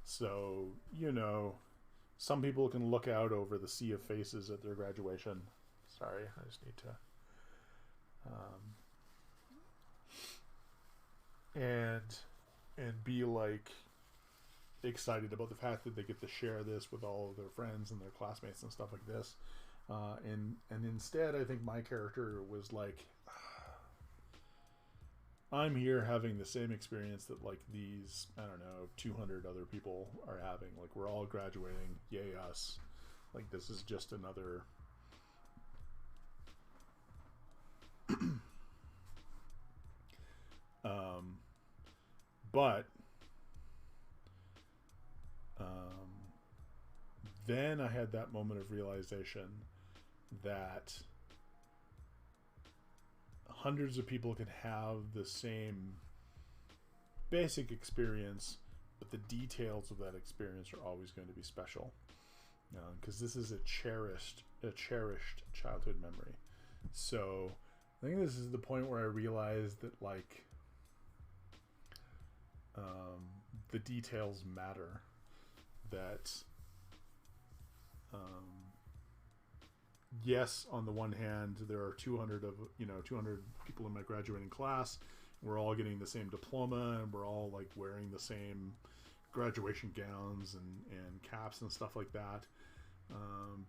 Speaker 1: So, you know, some people can look out over the sea of faces at their graduation. Sorry, I just need to. And be like excited about the fact that they get to share this with all of their friends and their classmates and stuff like this. And instead, I think my character was like, I'm here having the same experience that like these, I don't know, 200 other people are having. Like, we're all graduating, yay us. Like, this is just another but then I had that moment of realization that hundreds of people can have the same basic experience, but the details of that experience are always going to be special, because this is a cherished childhood memory. So I think this is the point where I realized that like the details matter. That yes, on the one hand, there are 200 people in my graduating class. We're all getting the same diploma, and we're all like wearing the same graduation gowns and caps and stuff like that.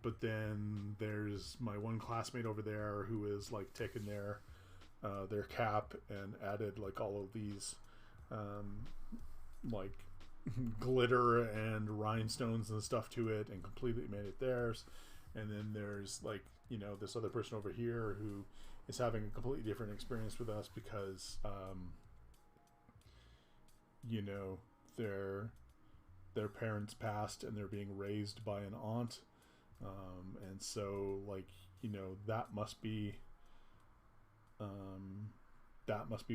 Speaker 1: But then there's my one classmate over there who is like taken their cap and added like all of these like glitter and rhinestones and stuff to it and completely made it theirs. And then there's like, this other person over here who is having a completely different experience with us because their parents passed and they're being raised by an aunt, and so like that must be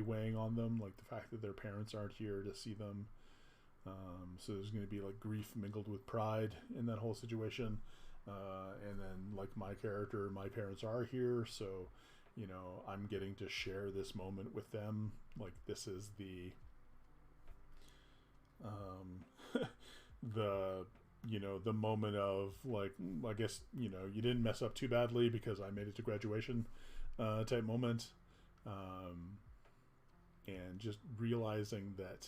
Speaker 1: weighing on them, like the fact that their parents aren't here to see them. So there's going to be like grief mingled with pride in that whole situation. And then, like my character, my parents are here, so you know, I'm getting to share this moment with them. Like, this is the the, you know, the moment of, like, I guess, you know, you didn't mess up too badly because I made it to graduation type moment. And just realizing that,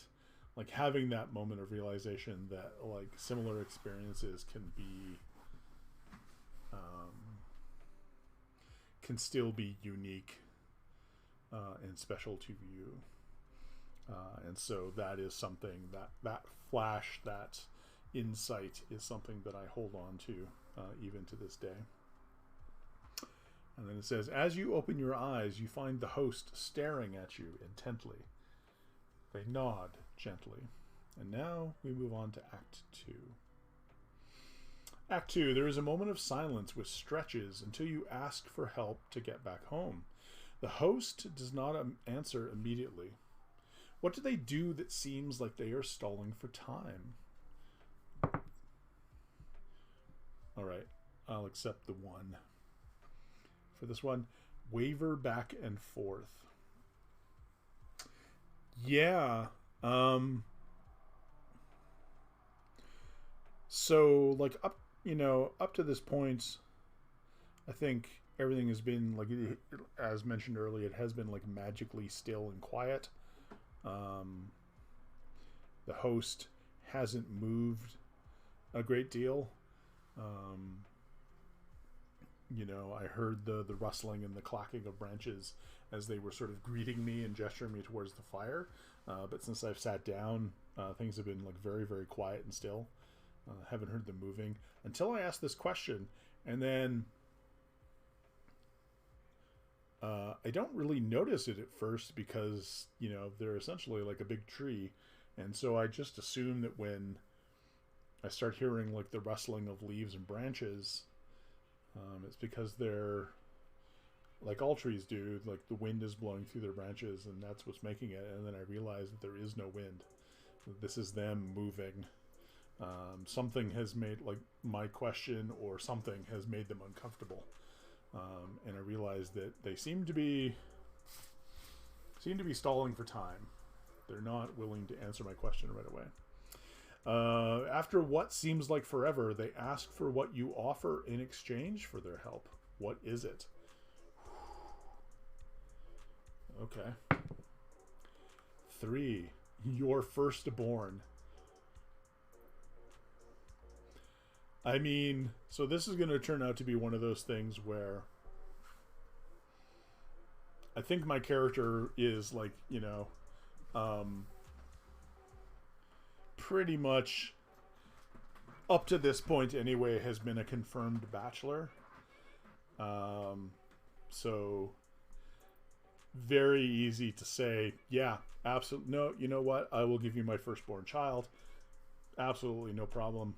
Speaker 1: like, having that moment of realization that, like, similar experiences can still be unique and special to you. And so that is something that flash, that insight is something that I hold on to even to this day. And then it says, as you open your eyes, you find the host staring at you intently. They nod gently. And now we move on to Act 2. Act 2, there is a moment of silence with stretches until you ask for help to get back home. The host does not answer immediately. What do they do that seems like they are stalling for time? All right, I'll accept the 1. For this one, waver back and forth. Yeah. So, like, up to this point, I think everything has been, like, as mentioned earlier, it has been, like, magically still and quiet. The host hasn't moved a great deal. You know, I heard the rustling and the clacking of branches as they were sort of greeting me and gesturing me towards the fire. But since I've sat down, things have been, like, very, very quiet and still. Haven't heard them moving until I asked this question, and then I don't really notice it at first because, you know, they're essentially like a big tree, and so I just assume that when I start hearing, like, the rustling of leaves and branches, it's because they're, like all trees do, like, the wind is blowing through their branches, and that's what's making it. And then I realize that there is no wind. This is them moving. Something has made, like, my question or something has made them uncomfortable. And I realized that they seem to be stalling for time. They're not willing to answer my question right away. After what seems like forever, they ask for what you offer in exchange for their help. What is it? Okay. 3. Your firstborn. I mean, so this is going to turn out to be one of those things where I think my character is, like, you know, pretty much up to this point anyway has been a confirmed bachelor. So very easy to say, yeah, absolutely. No, you know what? I will give you my firstborn child. Absolutely no problem.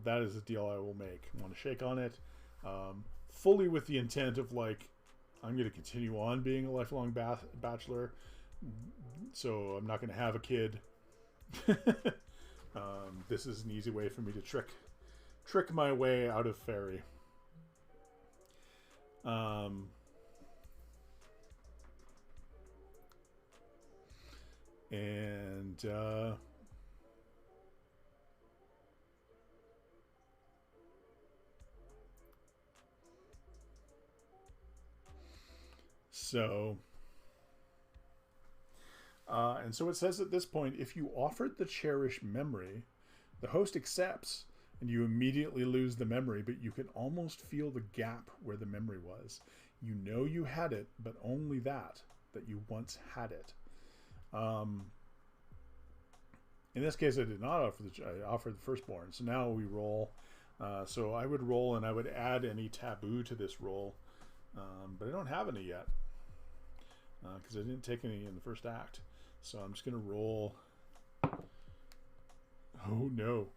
Speaker 1: That is a deal I will make. I want to shake on it. Fully with the intent of, like, I'm going to continue on being a lifelong bachelor. So I'm not going to have a kid. This is an easy way for me to trick my way out of fairy. And so it says at this point, if you offered the cherished memory, the host accepts, and you immediately lose the memory, but you can almost feel the gap where the memory was. You know you had it, but only that you once had it. In this case, I did not offer I offered the firstborn. So now we roll. So I would roll, and I would add any taboo to this roll, but I don't have any yet because I didn't take any in the first act. So I'm just going to roll. Oh no.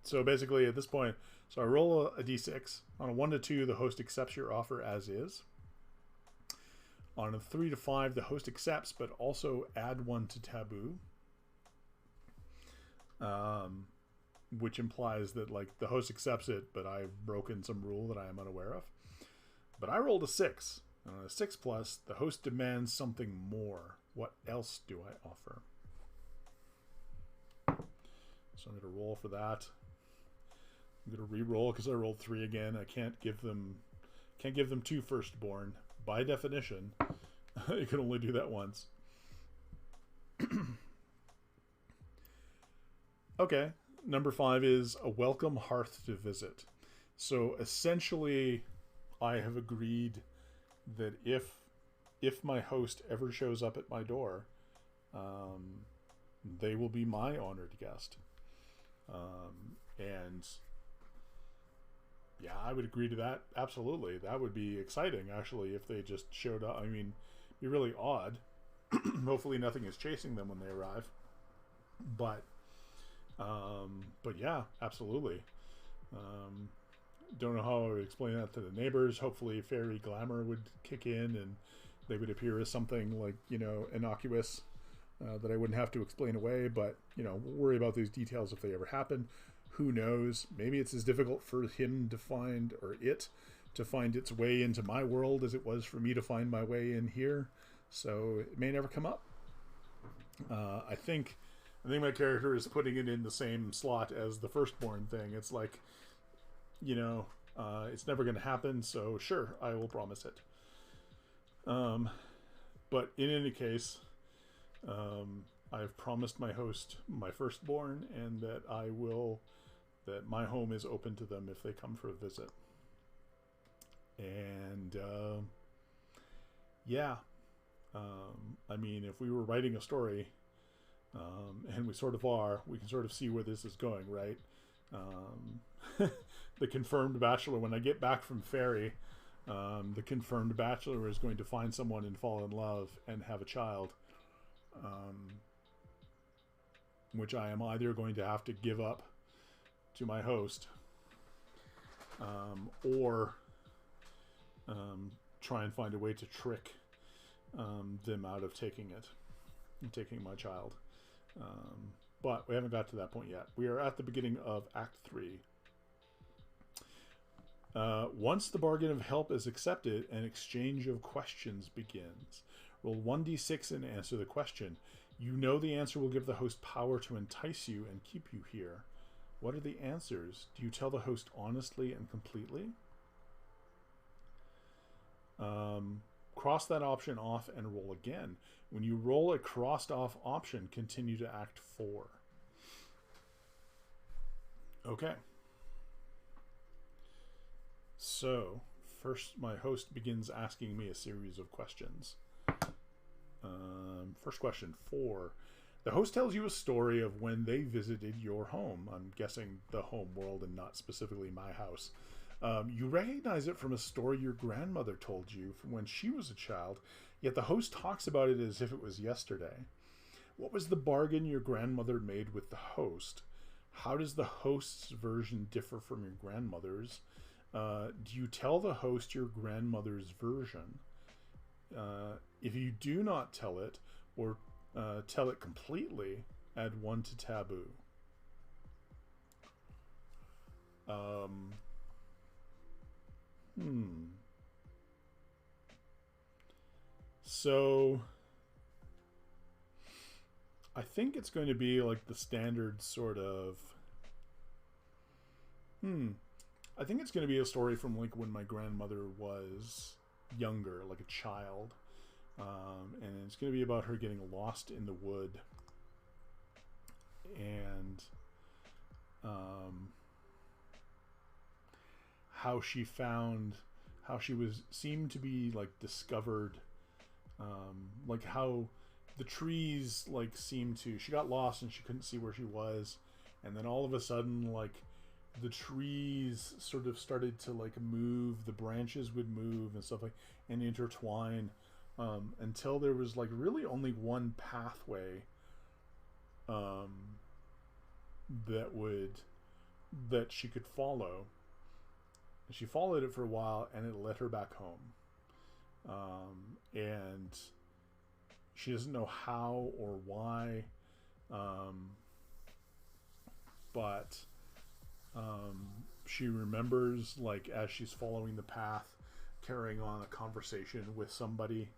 Speaker 1: So basically at this point, so I roll a d6. On a 1 to 2, the host accepts your offer as is. On a 3 to 5, the host accepts, but also add 1 to taboo. which implies that like the host accepts it, but I've broken some rule that I am unaware of. But I rolled a 6. And on a 6 plus, the host demands something more. What else do I offer? So I'm going to roll for that. I'm going to re-roll because I rolled 3 again. I can't give them 2 firstborn. By definition, you can only do that once. Okay, number 5 is a welcome hearth to visit. So essentially, I have agreed that if my host ever shows up at my door, they will be my honored guest. And yeah, I would agree to that. Absolutely. That would be exciting, actually, if they just showed up. I mean, it'd be really odd. Hopefully nothing is chasing them when they arrive. But yeah, absolutely. Don't know how I would explain that to the neighbors. Hopefully fairy glamour would kick in and they would appear as something like, innocuous that I wouldn't have to explain away. But, we'll worry about these details if they ever happen. Who knows? Maybe it's as difficult for him to find, or it to find its way into my world as it was for me to find my way in here. So it may never come up. I think my character is putting it in the same slot as the firstborn thing. It's like, it's never going to happen. So sure, I will promise it. But in any case, I've promised my host my firstborn, and that my home is open to them if they come for a visit. And yeah, I mean, if we were writing a story, and we sort of are, we can sort of see where this is going, right? The confirmed bachelor, when I get back from Fairy, the confirmed bachelor is going to find someone and fall in love and have a child, which I am either going to have to give up to my host, or try and find a way to trick them out of taking my child. But we haven't got to that point yet. We are at the beginning of Act 3. Once the bargain of help is accepted, an exchange of questions begins. Roll 1d6 and answer the question. You know the answer will give the host power to entice you and keep you here. What are the answers? Do you tell the host honestly and completely? Cross that option off and roll again. When you roll a crossed off option, continue to Act 4. Okay. So, first my host begins asking me a series of questions. First question, 4. The host tells you a story of when they visited your home. I'm guessing the home world and not specifically my house. You recognize it from a story your grandmother told you from when she was a child, yet the host talks about it as if it was yesterday. What was the bargain your grandmother made with the host? How does the host's version differ from your grandmother's? Do you tell the host your grandmother's version? If you do not tell it, or tell it completely, add 1 to taboo. So I think it's going to be like the standard sort of I think it's going to be a story from like when my grandmother was younger, like a child. And it's going to be about her getting lost in the wood, and how she seemed to be like discovered, like how the trees like seemed to, she got lost and she couldn't see where she was, and then all of a sudden like the trees sort of started to like move, the branches would move and stuff like, and intertwine, until there was like really only one pathway that she could follow. She followed it for a while and it led her back home, and she doesn't know how or why, but She remembers, like, as she's following the path, carrying on a conversation with somebody,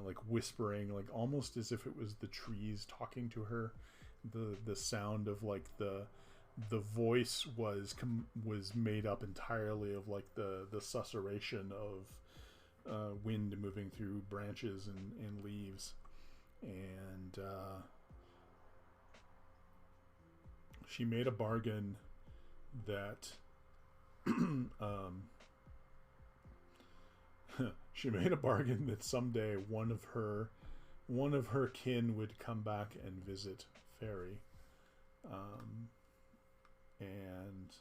Speaker 1: like whispering, like almost as if it was the trees talking to her. The sound of like the voice was made up entirely of like the susurration of wind moving through branches and leaves, and she made a bargain that she made a bargain that someday one of her kin would come back and visit Fairy, and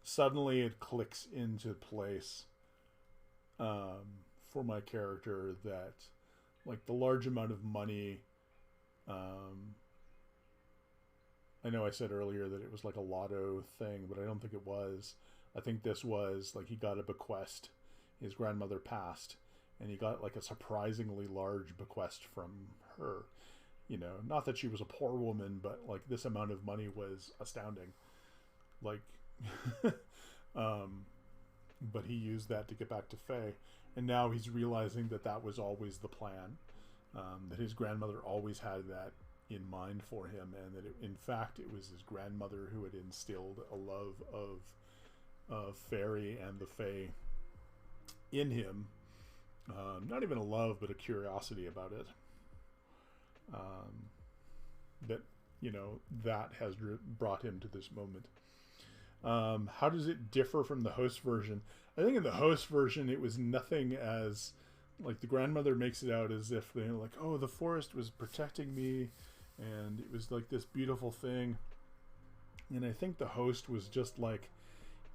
Speaker 1: suddenly it clicks into place for my character that, like, the large amount of money. I know I said earlier that it was like a lotto thing, but I don't think it was. I think this was like he got a bequest. His grandmother passed, and he got like a surprisingly large bequest from her. You know, not that she was a poor woman, but like this amount of money was astounding. Like, but he used that to get back to Faye, and now he's realizing that that was always the plan. That his grandmother always had that in mind for him, and that in fact it was his grandmother who had instilled a love of Fairy and the Fae in him. Not even a love, but a curiosity about it. That, you know, that has brought him to this moment. How does it differ from the host version? I think in the host version it was nothing as, like, the grandmother makes it out as if they're like, oh, the forest was protecting me and it was like this beautiful thing. And I think the host was just like,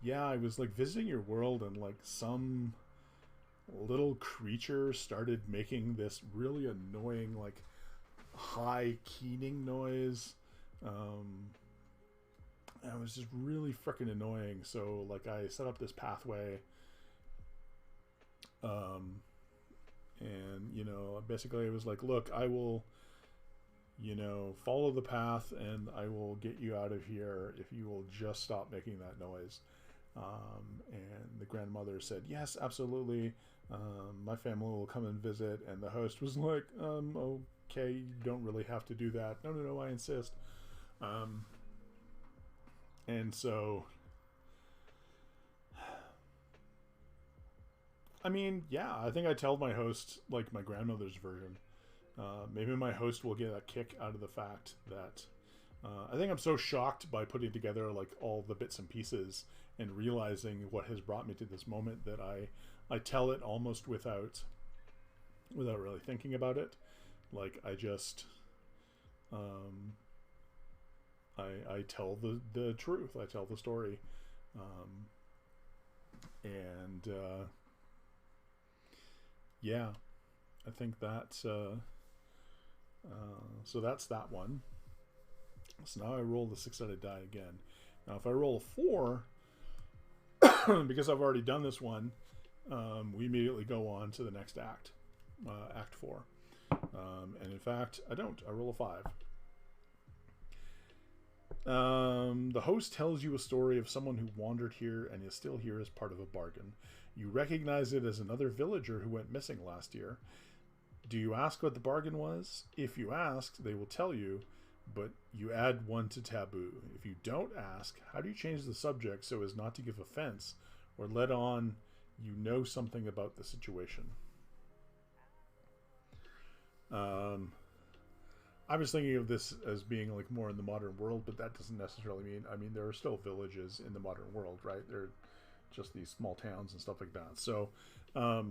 Speaker 1: yeah, I was like visiting your world, and like some little creature started making this really annoying, like, high keening noise. And it was just really freaking annoying. So like I set up this pathway, and, you know, basically it was like, look, I will, you know, follow the path and I will get you out of here if you will just stop making that noise. And the grandmother said, yes, absolutely. My family will come and visit. And the host was like, okay, you don't really have to do that. No, I insist. And so, I mean, yeah, I think I tell my host, like, my grandmother's version. Maybe my host will get a kick out of the fact that I think I'm so shocked by putting together like all the bits and pieces and realizing what has brought me to this moment that I tell it almost without really thinking about it. Like, I just I tell the truth. I tell the story, and yeah, I think that's so that's that one. So now I roll the 6-sided die again. Now if I roll a 4, because I've already done this one, we immediately go on to the next act, Act 4. And in fact, I don't. I roll a 5. The host tells you a story of someone who wandered here and is still here as part of a bargain. You recognize it as another villager who went missing last year. Do you ask what the bargain was? If you ask, they will tell you, but you add 1 to taboo. If you don't ask, how do you change the subject so as not to give offense or let on you know something about the situation? I was thinking of this as being like more in the modern world, but that doesn't necessarily mean, I mean, there are still villages in the modern world, right? They're just these small towns and stuff like that. So, I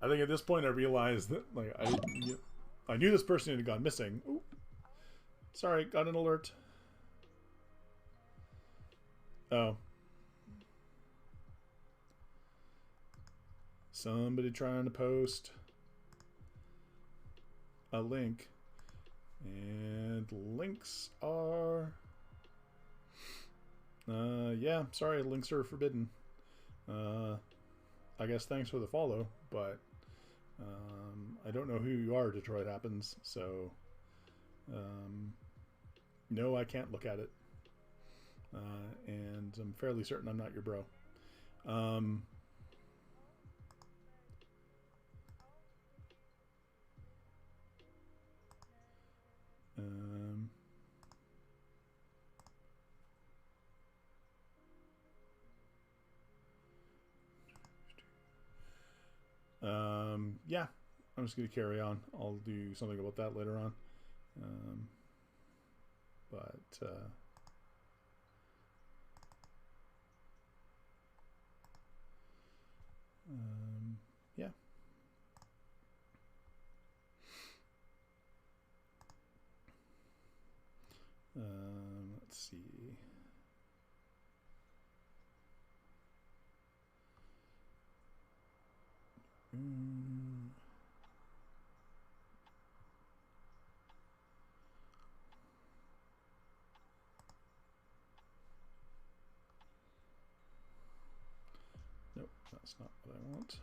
Speaker 1: think at this point I realized that, like, I knew this person had gone missing. Ooh, sorry, got an alert. Oh. Somebody trying to post a link. And links are... yeah, sorry, links are forbidden. I guess thanks for the follow, but I don't know who you are, Detroit Happens, so No, I can't look at it. And I'm fairly certain I'm not your bro. Yeah, I'm just going to carry on. I'll do something about that later on. Yeah. Let's see. Nope, that's not what I want.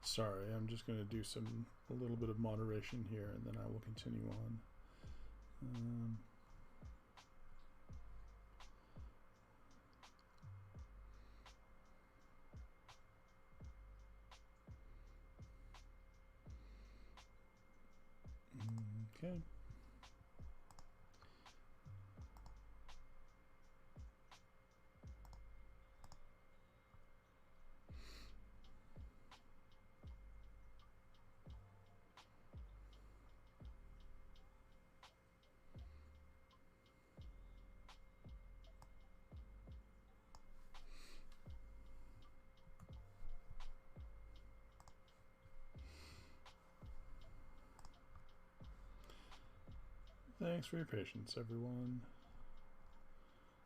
Speaker 1: Sorry, I'm just going to do a little bit of moderation here, and then I will continue on. Okay. Thanks for your patience, everyone.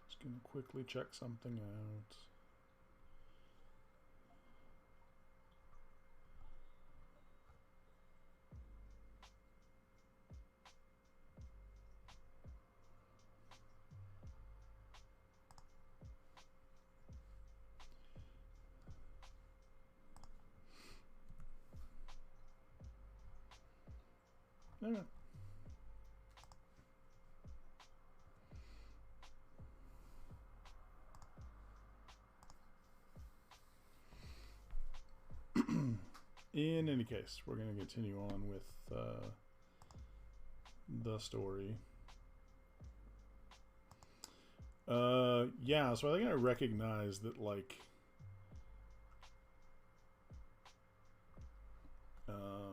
Speaker 1: Just going to quickly check something out. Okay. In any case, we're going to continue on with the story. Yeah, so I think I recognize that, like,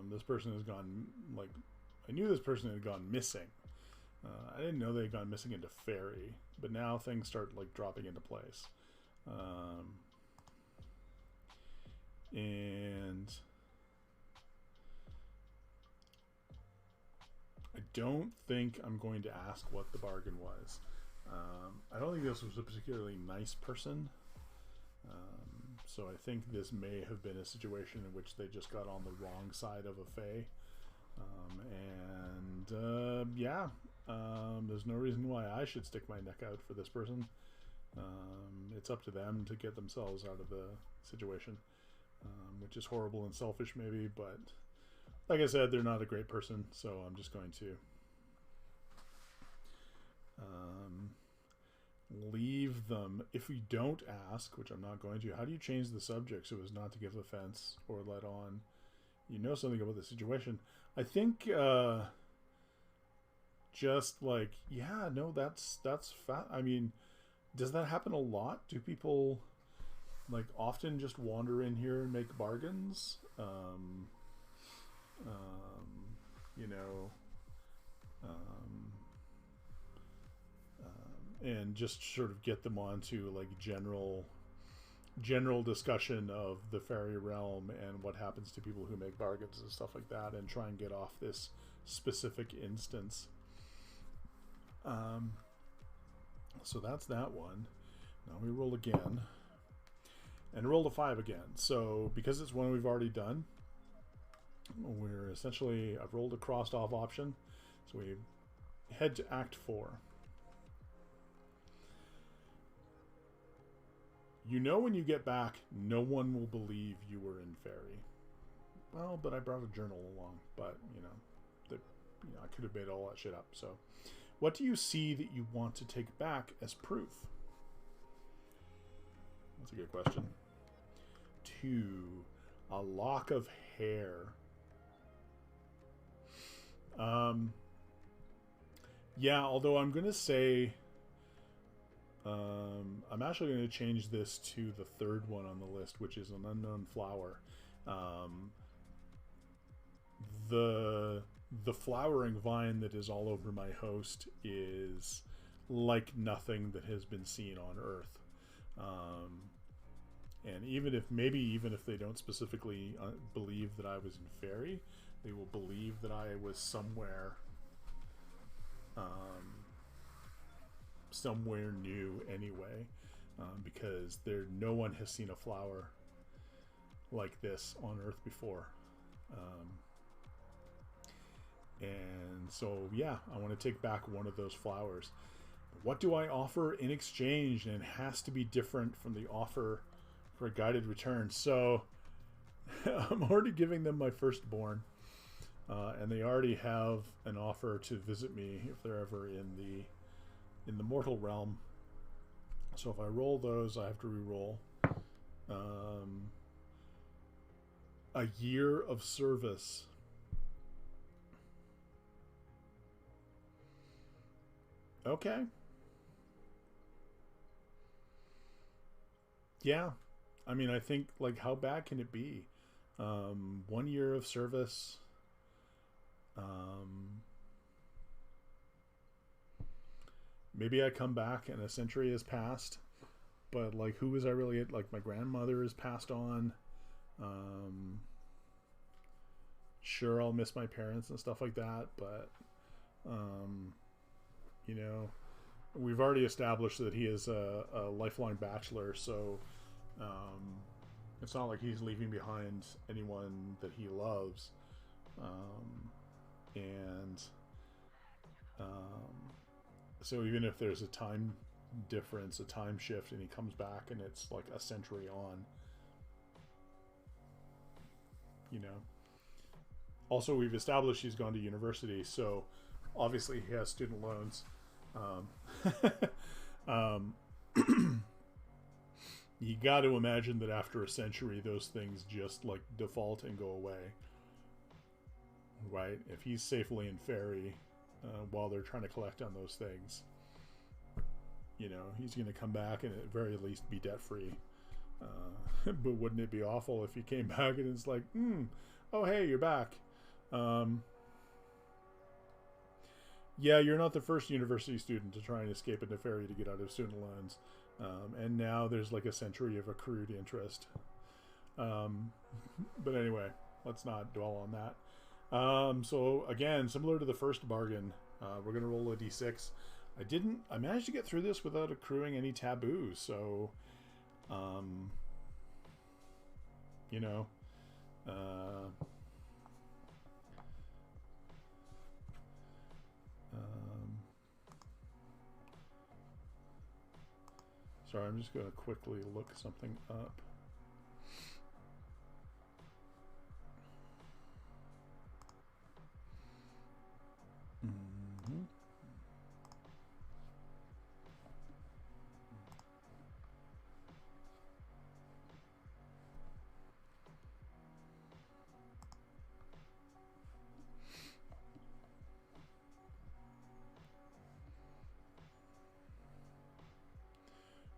Speaker 1: this person has gone, like, I knew this person had gone missing. I didn't know they had gone missing into Fairy, but now things start, like, dropping into place. And I don't think I'm going to ask what the bargain was. I don't think this was a particularly nice person. So I think this may have been a situation in which they just got on the wrong side of a fae. Yeah, there's no reason why I should stick my neck out for this person. It's up to them to get themselves out of the situation, which is horrible and selfish maybe, but like I said, they're not a great person, so I'm just going to leave them. If we don't ask, which I'm not going to, how do you change the subject so as not to give offense or let on you know something about the situation? I think just like, yeah, no, that's fat. I mean, does that happen a lot? Do people like often just wander in here and make bargains? You know, and just sort of get them onto like general discussion of the fairy realm and what happens to people who make bargains and stuff like that, and try and get off this specific instance. So that's that one. Now we roll again and roll a 5 again. So because it's one we've already done, we're essentially, I've rolled a crossed off option, so we head to Act 4. You know when you get back, no one will believe you were in Fairy. Well, but I brought a journal along. But, I could have made all that shit up. So, what do you see that you want to take back as proof? That's a good question. 2. A lock of hair. Yeah, although I'm going to say... I'm actually going to change this to the third one on the list, which is an unknown flower. The flowering vine that is all over my host is like nothing that has been seen on Earth. And even if they don't specifically believe that I was in Fairy, they will believe that I was somewhere new anyway, because no one has seen a flower like this on Earth before. And so, yeah, I want to take back one of those flowers. What do I offer in exchange? And it has to be different from the offer for a guided return. So I'm already giving them my firstborn, and they already have an offer to visit me if they're ever in the mortal realm. So if I roll those, I have to re-roll. A year of service. Okay. Yeah. I mean, I think, like, how bad can it be? 1 year of service. Maybe I come back and a century has passed, but, like, who was I really at? Like, my grandmother has passed on. Sure, I'll miss my parents and stuff like that, but, we've already established that he is a lifelong bachelor, so it's not like he's leaving behind anyone that he loves. So even if there's a time difference, a time shift, and he comes back and it's like a century on, Also, we've established he's gone to university, so obviously he has student loans. You got to imagine that after a century, those things just, like, default and go away. Right? If he's safely in Fairy while they're trying to collect on those things, he's going to come back and at very least be debt-free. But wouldn't it be awful if he came back and it's like, oh, hey, you're back. Yeah, you're not the first university student to try and escape into Fairy to get out of student loans. And now there's like a century of accrued interest. But anyway, let's not dwell on that. So again, similar to the first bargain, we're going to roll a d6. I managed to get through this without accruing any taboos. So, sorry, I'm just going to quickly look something up.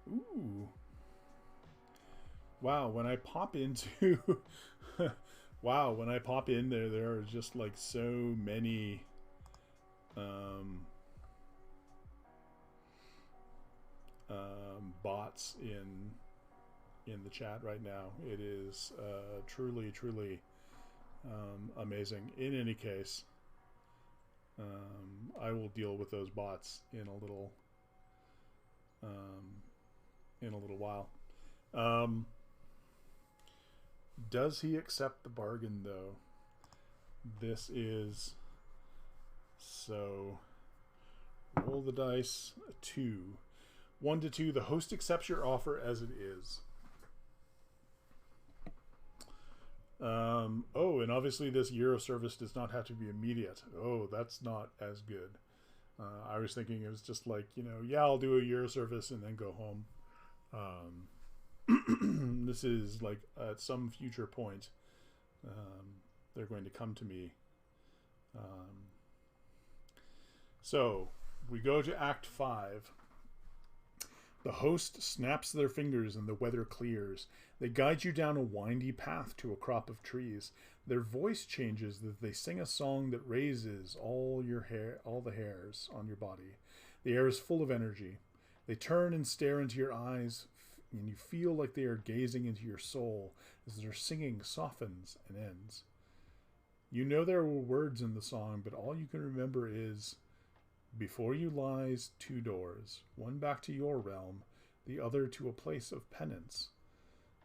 Speaker 1: Ooh. Wow, when I pop into wow, when I pop in there are just like so many bots in the chat right now. It is truly amazing. In any case, I will deal with those bots in a little while. Does he accept the bargain, though? This is... So, roll the dice. 2. 1 to 2. The host accepts your offer as it is. Oh, and obviously this Euro service does not have to be immediate. Oh, that's not as good. I was thinking it was just like, you know, yeah, I'll do a Euro service and then go home. This is like at some future point, they're going to come to me. So we go to Act 5. The host snaps their fingers and the weather clears. They guide you down a windy path to a crop of trees. Their voice changes as they sing a song that raises all the hairs on your body. The air is full of energy. They turn and stare into your eyes, and you feel like they are gazing into your soul as their singing softens and ends. You know there were words in the song, but all you can remember is, before you lies 2 doors, one back to your realm, the other to a place of penance.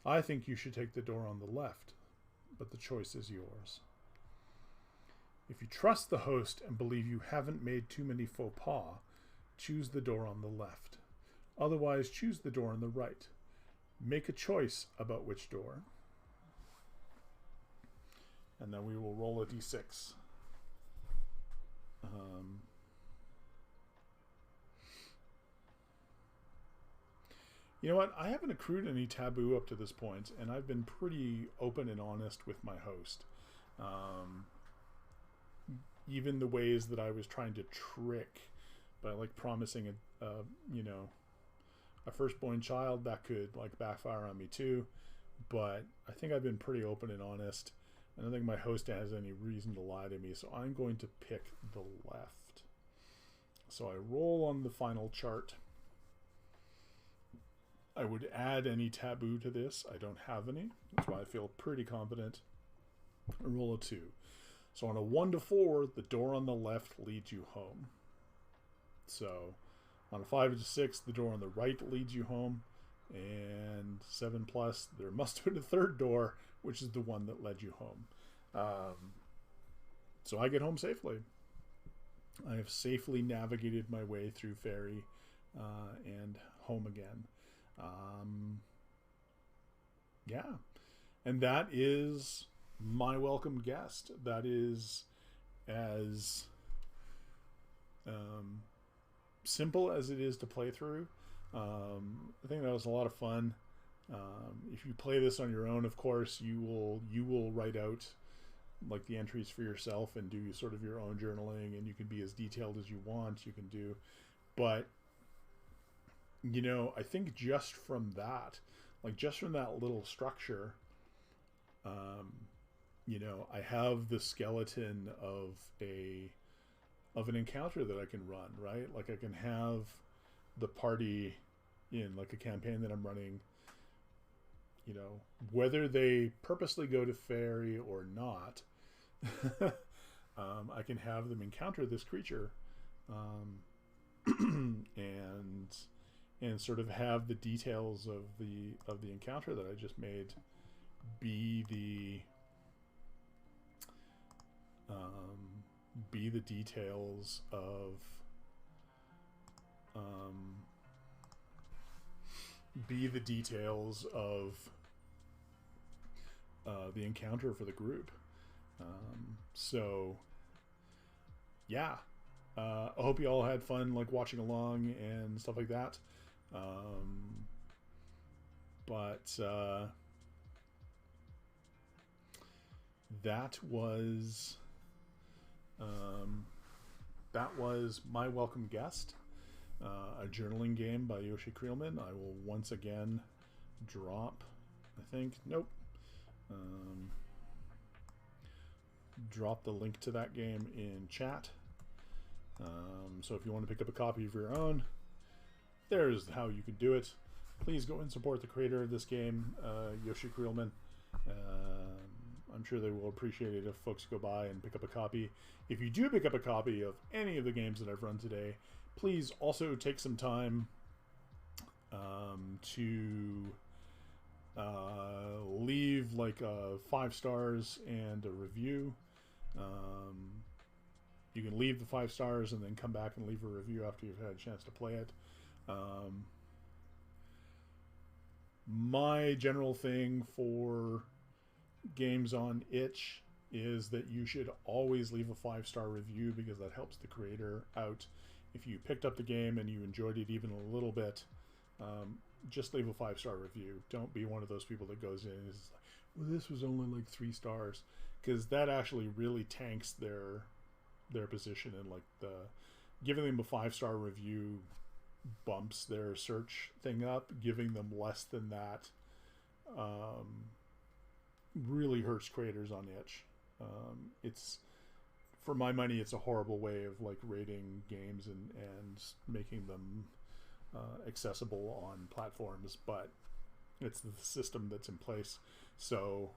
Speaker 1: I think you should take the door on the left, but the choice is yours. If you trust the host and believe you haven't made too many faux pas, choose the door on the left. Otherwise, choose the door on the right. Make a choice about which door. And then we will roll a d6. You know what? I haven't accrued any taboo up to this point, and I've been pretty open and honest with my host. Even the ways that I was trying to trick by like promising a firstborn child, that could like backfire on me too. But I think I've been pretty open and honest. I don't think my host has any reason to lie to me, so I'm going to pick the left. So I roll on the final chart. I would add any taboo to this. I don't have any. That's why I feel pretty confident. I roll a 2. So on a 1 to 4, the door on the left leads you home. So on a 5 to 6, the door on the right leads you home. And 7 plus, there must have been a third door, which is the one that led you home. So I get home safely. I have safely navigated my way through Fairy and home again. Yeah. And that is my welcome guest. That is as simple as it is to play through. I think that was a lot of fun. If you play this on your own, of course, you will write out like the entries for yourself and do sort of your own journaling, and you can be as detailed as you want. You can do, but you know, I think just from that, like just from that little structure, you know, I have the skeleton of an encounter that I can run, right? Like I can have the party in like a campaign that I'm running, you know, whether they purposely go to Fairy or not, I can have them encounter this creature, and sort of have the details of the encounter that I just made be the details of the encounter for the group. So yeah, I hope you all had fun like watching along and stuff like that. But that was my welcome guest, a journaling game by YoshiCreelman. I will once again drop, drop the link to that game in chat. So if you want to pick up a copy of your own, there's how you can do it. Please go and support the creator of this game, YoshiCreelman. I'm sure they will appreciate it if folks go by and pick up a copy. If you do pick up a copy of any of the games that I've run today, please also take some time to leave like 5 stars and a review. You can leave the 5 stars and then come back and leave a review after you've had a chance to play it. My general thing for games on itch is that you should always leave a 5-star review, because that helps the creator out. If you picked up the game and you enjoyed it even a little bit, just leave a 5-star review. Don't be one of those people that goes in and is like, well, this was only like 3 stars, because that actually really tanks their position, and like the giving them a 5-star review bumps their search thing up. Giving them less than that really hurts creators on itch. It's, for my money, it's a horrible way of like rating games and making them accessible on platforms, but it's the system that's in place. So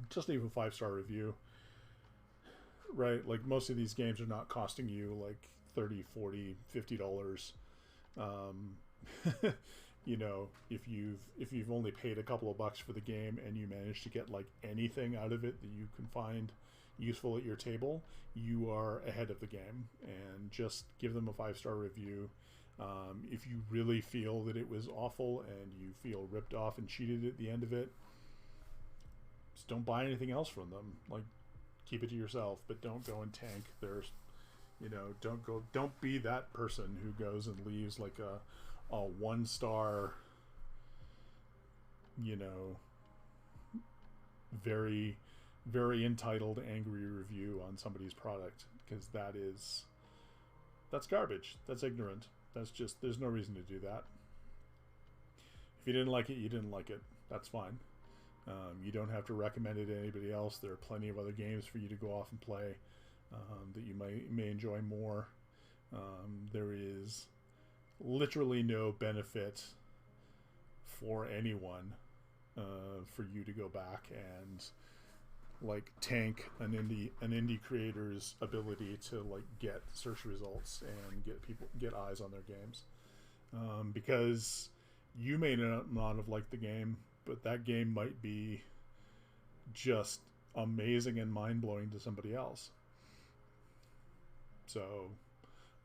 Speaker 1: just leave a 5-star review, right? Like, most of these games are not costing you like $30, $40, $50. You know, if you've only paid a couple of bucks for the game and you manage to get like anything out of it that you can find useful at your table, you are ahead of the game. And just give them a 5-star review. If you really feel that it was awful and you feel ripped off and cheated at the end of it, just don't buy anything else from them. Like, keep it to yourself, but don't go and tank there's, you know, don't be that person who goes and leaves like a 1-star, you know, very, very entitled, angry review on somebody's product, because that's garbage. That's ignorant. That's just, there's no reason to do that. If you didn't like it, you didn't like it. That's fine. You don't have to recommend it to anybody else. There are plenty of other games for you to go off and play that you may enjoy more. There is literally no benefit for anyone for you to go back and like tank an indie creator's ability to like get search results and get eyes on their games, because you may not have liked the game, but that game might be just amazing and mind-blowing to somebody else. So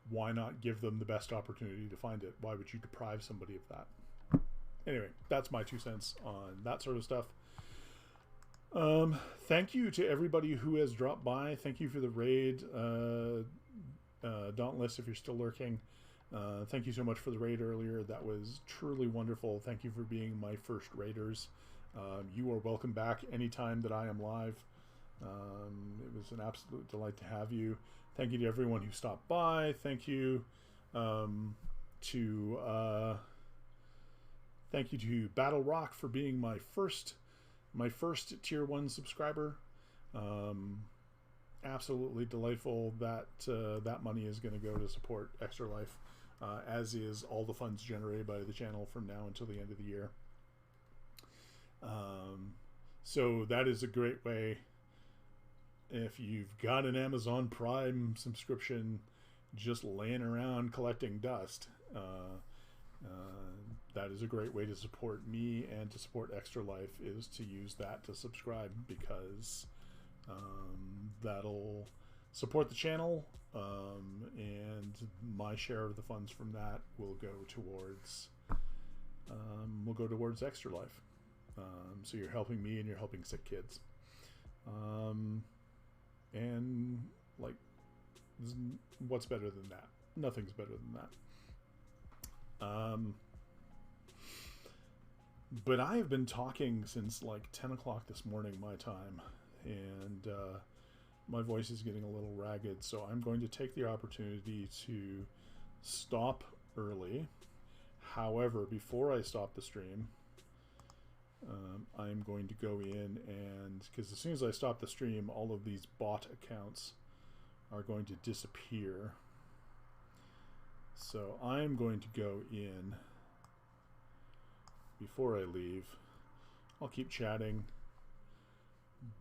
Speaker 1: why not give them the best opportunity to find it? Why would you deprive somebody of that? Anyway, that's my 2 cents on that sort of stuff. Thank you to everybody who has dropped by. Thank you for the raid, Dauntless, if you're still lurking. Thank you so much for the raid earlier. That was truly wonderful. Thank you for being my first raiders. You are welcome back anytime that I am live. It was an absolute delight to have you. Thank you to everyone who stopped by. Thank you to Battle Rock for being my first tier 1 subscriber. Absolutely delightful. That money is going to go to support Extra Life, as is all the funds generated by the channel from now until the end of the year. So that is a great way. If you've got an Amazon Prime subscription just laying around collecting dust, that is a great way to support me and to support Extra Life, is to use that to subscribe, because that'll support the channel, and my share of the funds from that will go towards Extra Life. So you're helping me and you're helping sick kids. And like, what's better than that? Nothing's better than that. But I have been talking since like 10 o'clock this morning, my time, and my voice is getting a little ragged, so I'm going to take the opportunity to stop early. However, before I stop the stream, I'm going to go in and, because as soon as I stop the stream, all of these bot accounts are going to disappear. So I'm going to go in before I leave. I'll keep chatting,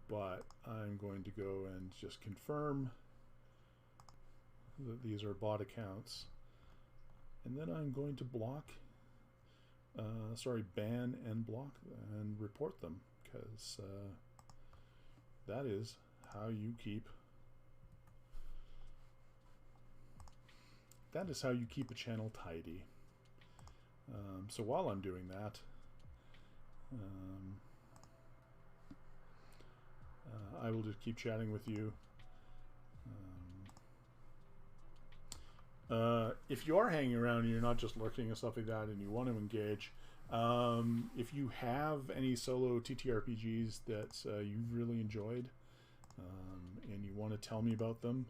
Speaker 1: but I'm going to go and just confirm that these are bot accounts, and then I'm going to ban and block and report them, because that is how you keep a channel tidy. So while I'm doing that, I will just keep chatting with you. If you are hanging around and you're not just lurking and stuff like that and you want to engage, if you have any solo TTRPGs that you've really enjoyed and you want to tell me about them,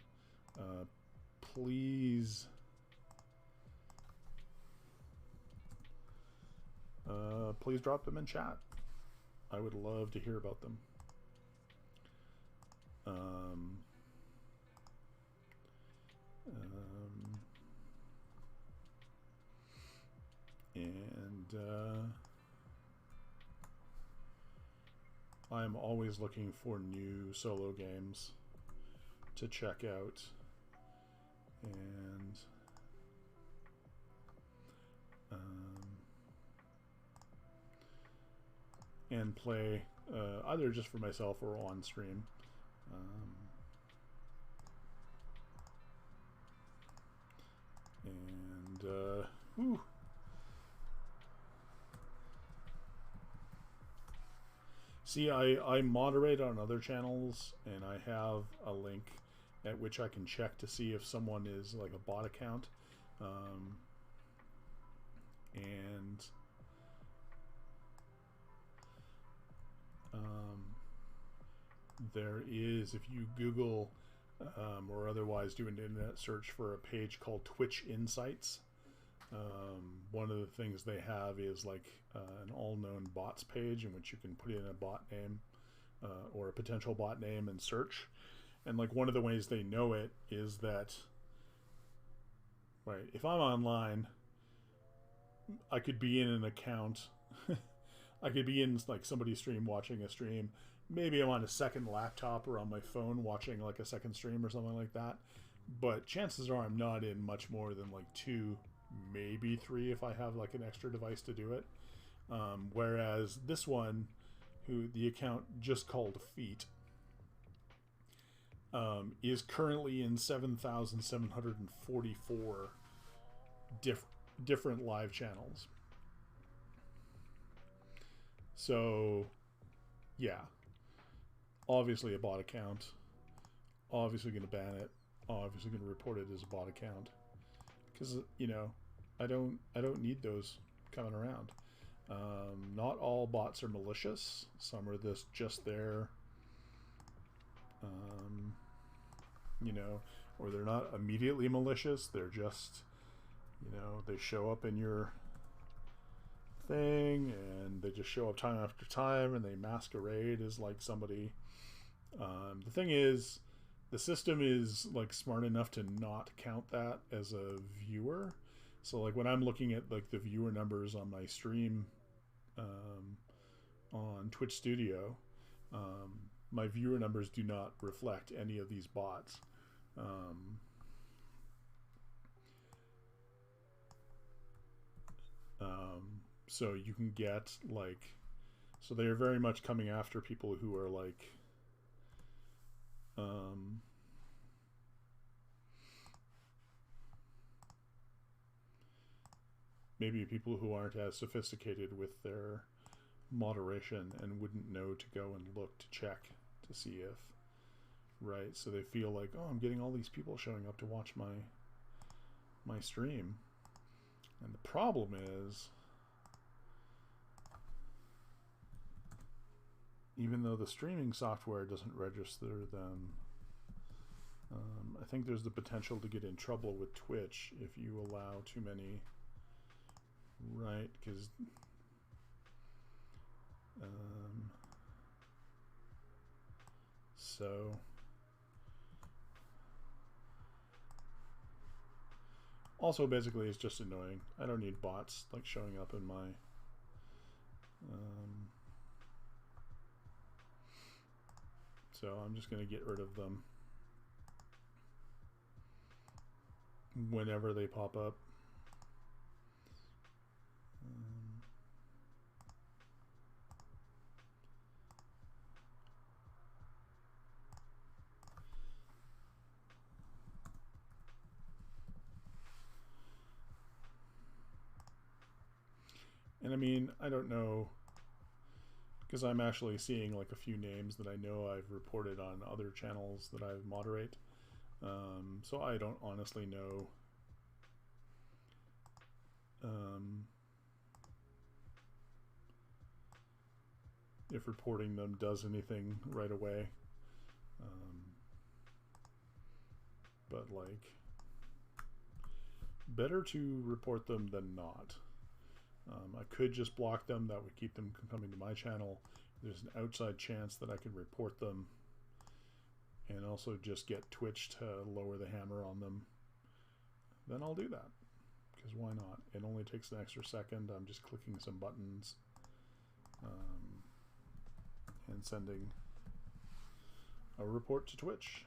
Speaker 1: please please drop them in chat. I would love to hear about them. I'm always looking for new solo games to check out and play either just for myself or on stream. Whew. See, I moderate on other channels, and I have a link at which I can check to see if someone is like a bot account. There is, if you Google or otherwise do an internet search for a page called Twitch Insights, one of the things they have is like an all-known bots page in which you can put in a bot name or a potential bot name and search. And like one of the ways they know it is that, right, if I'm online, I could be in an account. I could be in like somebody's stream watching a stream. Maybe I'm on a second laptop or on my phone watching like a second stream or something like that. But chances are I'm not in much more than like 2, maybe 3 if I have like an extra device to do it. Whereas this one, who the account just called Feet, is currently in 7,744 different live channels. So, yeah. Obviously a bot account. Obviously going to ban it. Obviously going to report it as a bot account. Because, you know, I don't need those coming around. Not all bots are malicious. Some are just there, you know, or they're not immediately malicious. They're just, you know, they show up in your thing and they just show up time after time and they masquerade as like somebody. The thing is, the system is like smart enough to not count that as a viewer. So like when I'm looking at like the viewer numbers on my stream on Twitch Studio, my viewer numbers do not reflect any of these bots. So you can get like, so they're very much coming after people who are like maybe people who aren't as sophisticated with their moderation and wouldn't know to go and look to check to see if, right, so they feel like, oh, I'm getting all these people showing up to watch my stream. And the problem is, even though the streaming software doesn't register them, I think there's the potential to get in trouble with Twitch if you allow too many, right? Because so also basically it's just annoying. I don't need bots like showing up in my so I'm just going to get rid of them whenever they pop up. And I mean, I don't know. because I'm actually seeing like a few names that I know I've reported on other channels that I moderate. So I don't honestly know if reporting them does anything right away. But like, better to report them than not. I could just block them. That would keep them from coming to my channel. There's an outside chance that I could report them and also just get Twitch to lower the hammer on them. Then I'll do that, because why not? It only takes an extra second. I'm just clicking some buttons and sending a report to Twitch.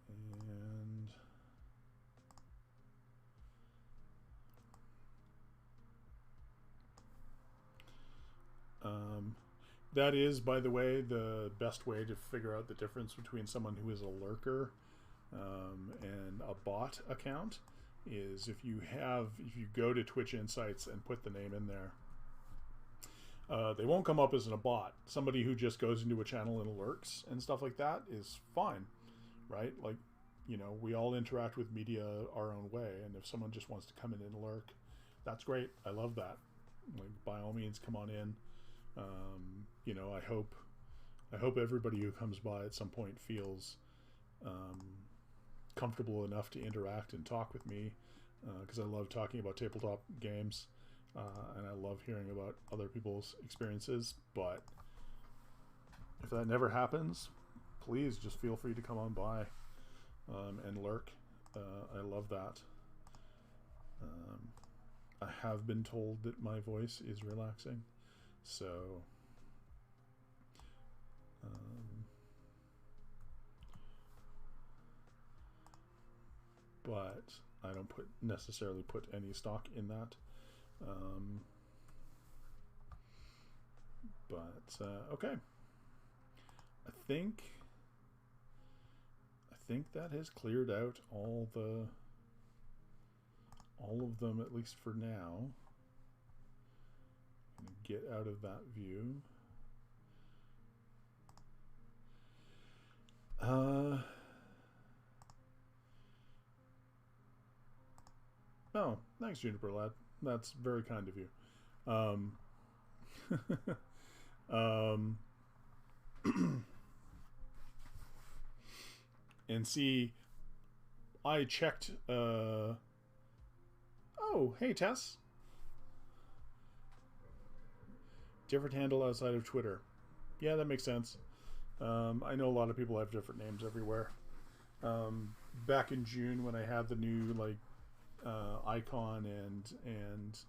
Speaker 1: And that is, by the way, the best way to figure out the difference between someone who is a lurker and a bot account is if you go to Twitch Insights and put the name in there, they won't come up as a bot. Somebody who just goes into a channel and lurks and stuff like that is fine, right? Like, you know, we all interact with media our own way, and if someone just wants to come in and lurk, that's great. I love that. Like, by all means, come on in. You know, I hope everybody who comes by at some point feels comfortable enough to interact and talk with me, because I love talking about tabletop games, and I love hearing about other people's experiences. But if that never happens, please just feel free to come on by and lurk. I love that. I have been told that my voice is relaxing, so but I don't necessarily put any stock in that. Okay, I think that has cleared out all of them, at least for now. I'm gonna get out of that view. Oh, thanks, Juniper Lad. That's very kind of you. And see, I checked. Oh, hey, Tess. Different handle outside of Twitter. Yeah, that makes sense. I know a lot of people have different names everywhere. Back in June, when I had the new icon and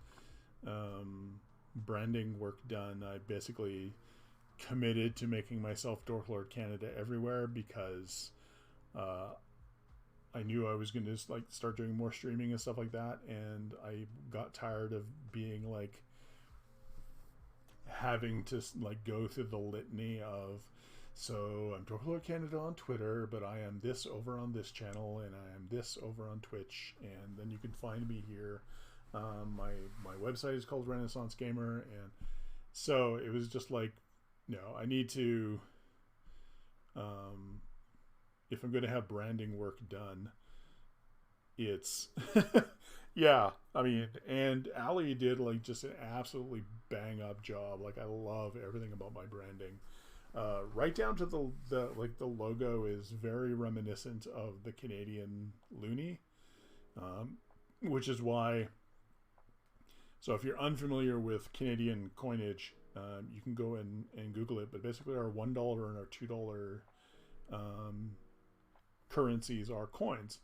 Speaker 1: branding work done, I basically committed to making myself Dork Lord Canada everywhere, because I knew I was going to start doing more streaming and stuff like that, and I got tired of being having to go through the litany of, so I'm Dork Lord Canada on Twitter, but I am this over on this channel, and I am this over on Twitch, and then you can find me here. My website is called Renaissance Gamer, and so it was just like, no, I need to, if I'm going to have branding work done, it's yeah, I mean, and Ali did just an absolutely bang up job. I love everything about my branding, right down to the logo is very reminiscent of the Canadian loonie, which is why. So if you're unfamiliar with Canadian coinage, you can go and Google it. But basically, our $1 and our $2 currencies are coins,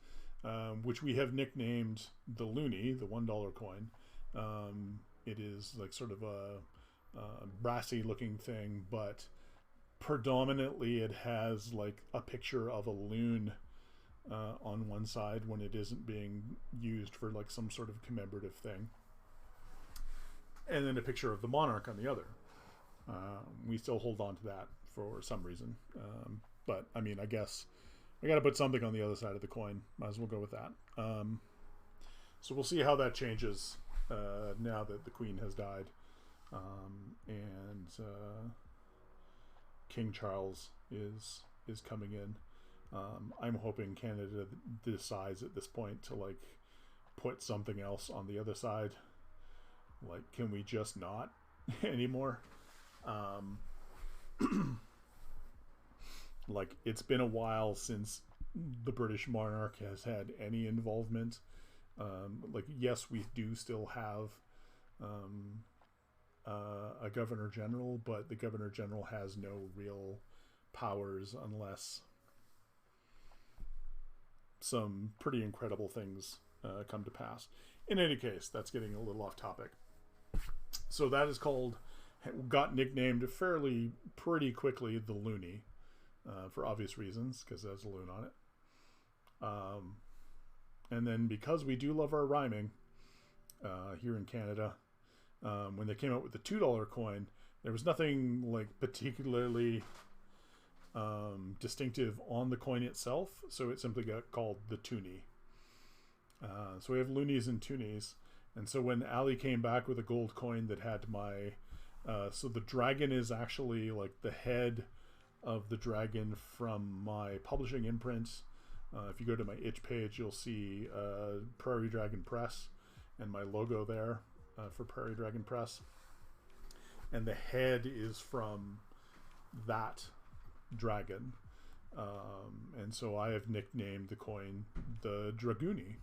Speaker 1: which we have nicknamed the loonie, the $1 coin. It is sort of a brassy looking thing, but predominantly it has a picture of a loon on one side when it isn't being used for some sort of commemorative thing, and then a picture of the monarch on the other. We still hold on to that for some reason, but I mean, I guess I got to put something on the other side of the coin. Might as well go with that. So we'll see how that changes now that the Queen has died. and King Charles is coming in. I'm hoping Canada decides at this point to like put something else on the other side. Like, can we just not anymore? Like, it's been a while since the British monarch has had any involvement. Like, yes, we do still have a governor general, but the governor general has no real powers unless some pretty incredible things come to pass. In any case, that's getting a little off topic. So that is got nicknamed pretty quickly the Loony, for obvious reasons, because there's a loon on it. And then because we do love our rhyming here in Canada, when they came out with the $2 coin, there was nothing like particularly distinctive on the coin itself, so it simply got called the Toonie. So we have loonies and toonies, and so when Ali came back with a gold coin that had my so the dragon is actually like the head of the dragon from my publishing imprint. If you go to my itch page, you'll see Prairie Dragon Press and my logo there for Prairie Dragon Press, and the head is from that dragon, and so I have nicknamed the coin the Dragoony,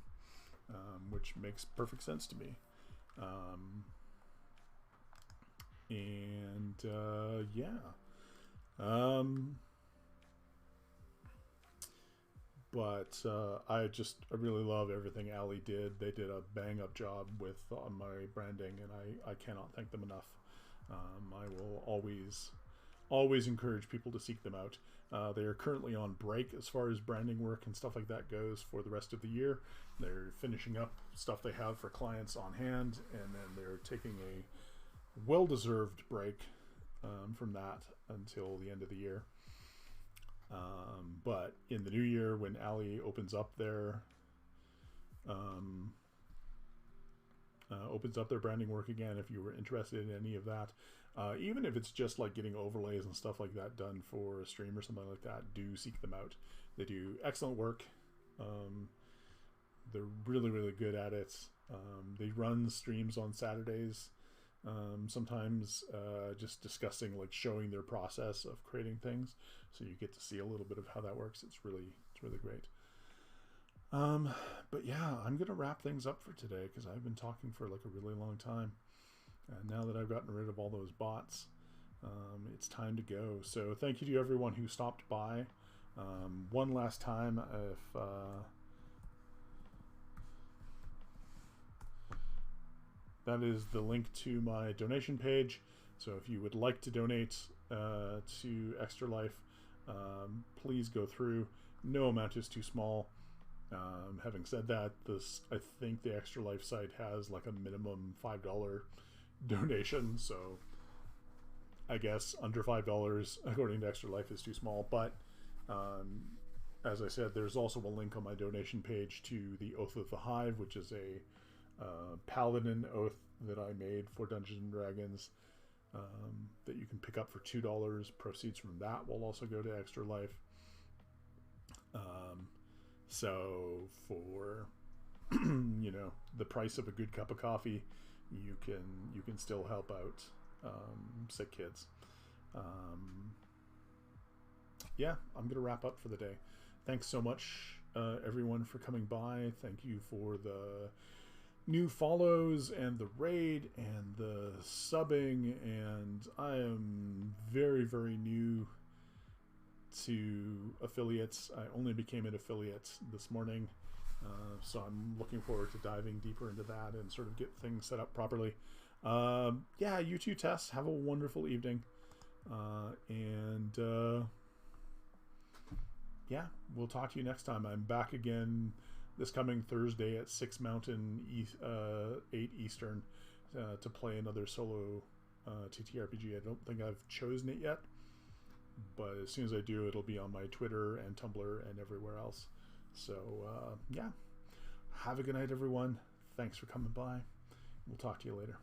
Speaker 1: which makes perfect sense to me. But I really love everything Ali did. They did a bang up job with my branding, and I cannot thank them enough. I will always encourage people to seek them out. They are currently on break as far as branding work and stuff like that goes for the rest of the year. They're finishing up stuff they have for clients on hand, and then they're taking a well-deserved break from that until the end of the year. But in the new year, when Ali opens up their branding work again, if you were interested in any of that, even if it's just like getting overlays and stuff like that done for a stream or something like that, do seek them out. They do excellent work. They're really, really good at it. They run streams on Saturdays, sometimes just discussing, like showing their process of creating things, so you get to see a little bit of how that works. It's really great. But yeah, I'm gonna wrap things up for today because I've been talking for like a really long time, and now that I've gotten rid of all those bots, it's time to go. So thank you to everyone who stopped by. One last time, if that is the link to my donation page. So if you would like to donate to Extra Life, please go through. No amount is too small. Having said that, I think the Extra Life site has like a minimum $5 donation, so I guess under $5 according to Extra Life is too small. But as I said, there's also a link on my donation page to the Oath of the Hive, which is a paladin oath that I made for Dungeons and Dragons, that you can pick up for $2. Proceeds from that will also go to Extra Life. So for the price of a good cup of coffee, you can still help out sick kids. Yeah, I'm gonna wrap up for the day. Thanks so much, everyone, for coming by. Thank you for the new follows and the raid and the subbing, and I am very, very new to affiliates. I only became an affiliate this morning, so I'm looking forward to diving deeper into that and sort of get things set up properly. Yeah, you too, Tess. Have a wonderful evening, and yeah, we'll talk to you next time. I'm back again this coming Thursday at 6 Mountain, 8 Eastern, to play another solo TTRPG. I don't think I've chosen it yet, but as soon as I do, it'll be on my Twitter and Tumblr and everywhere else. So yeah, have a good night, everyone. Thanks for coming by. We'll talk to you later.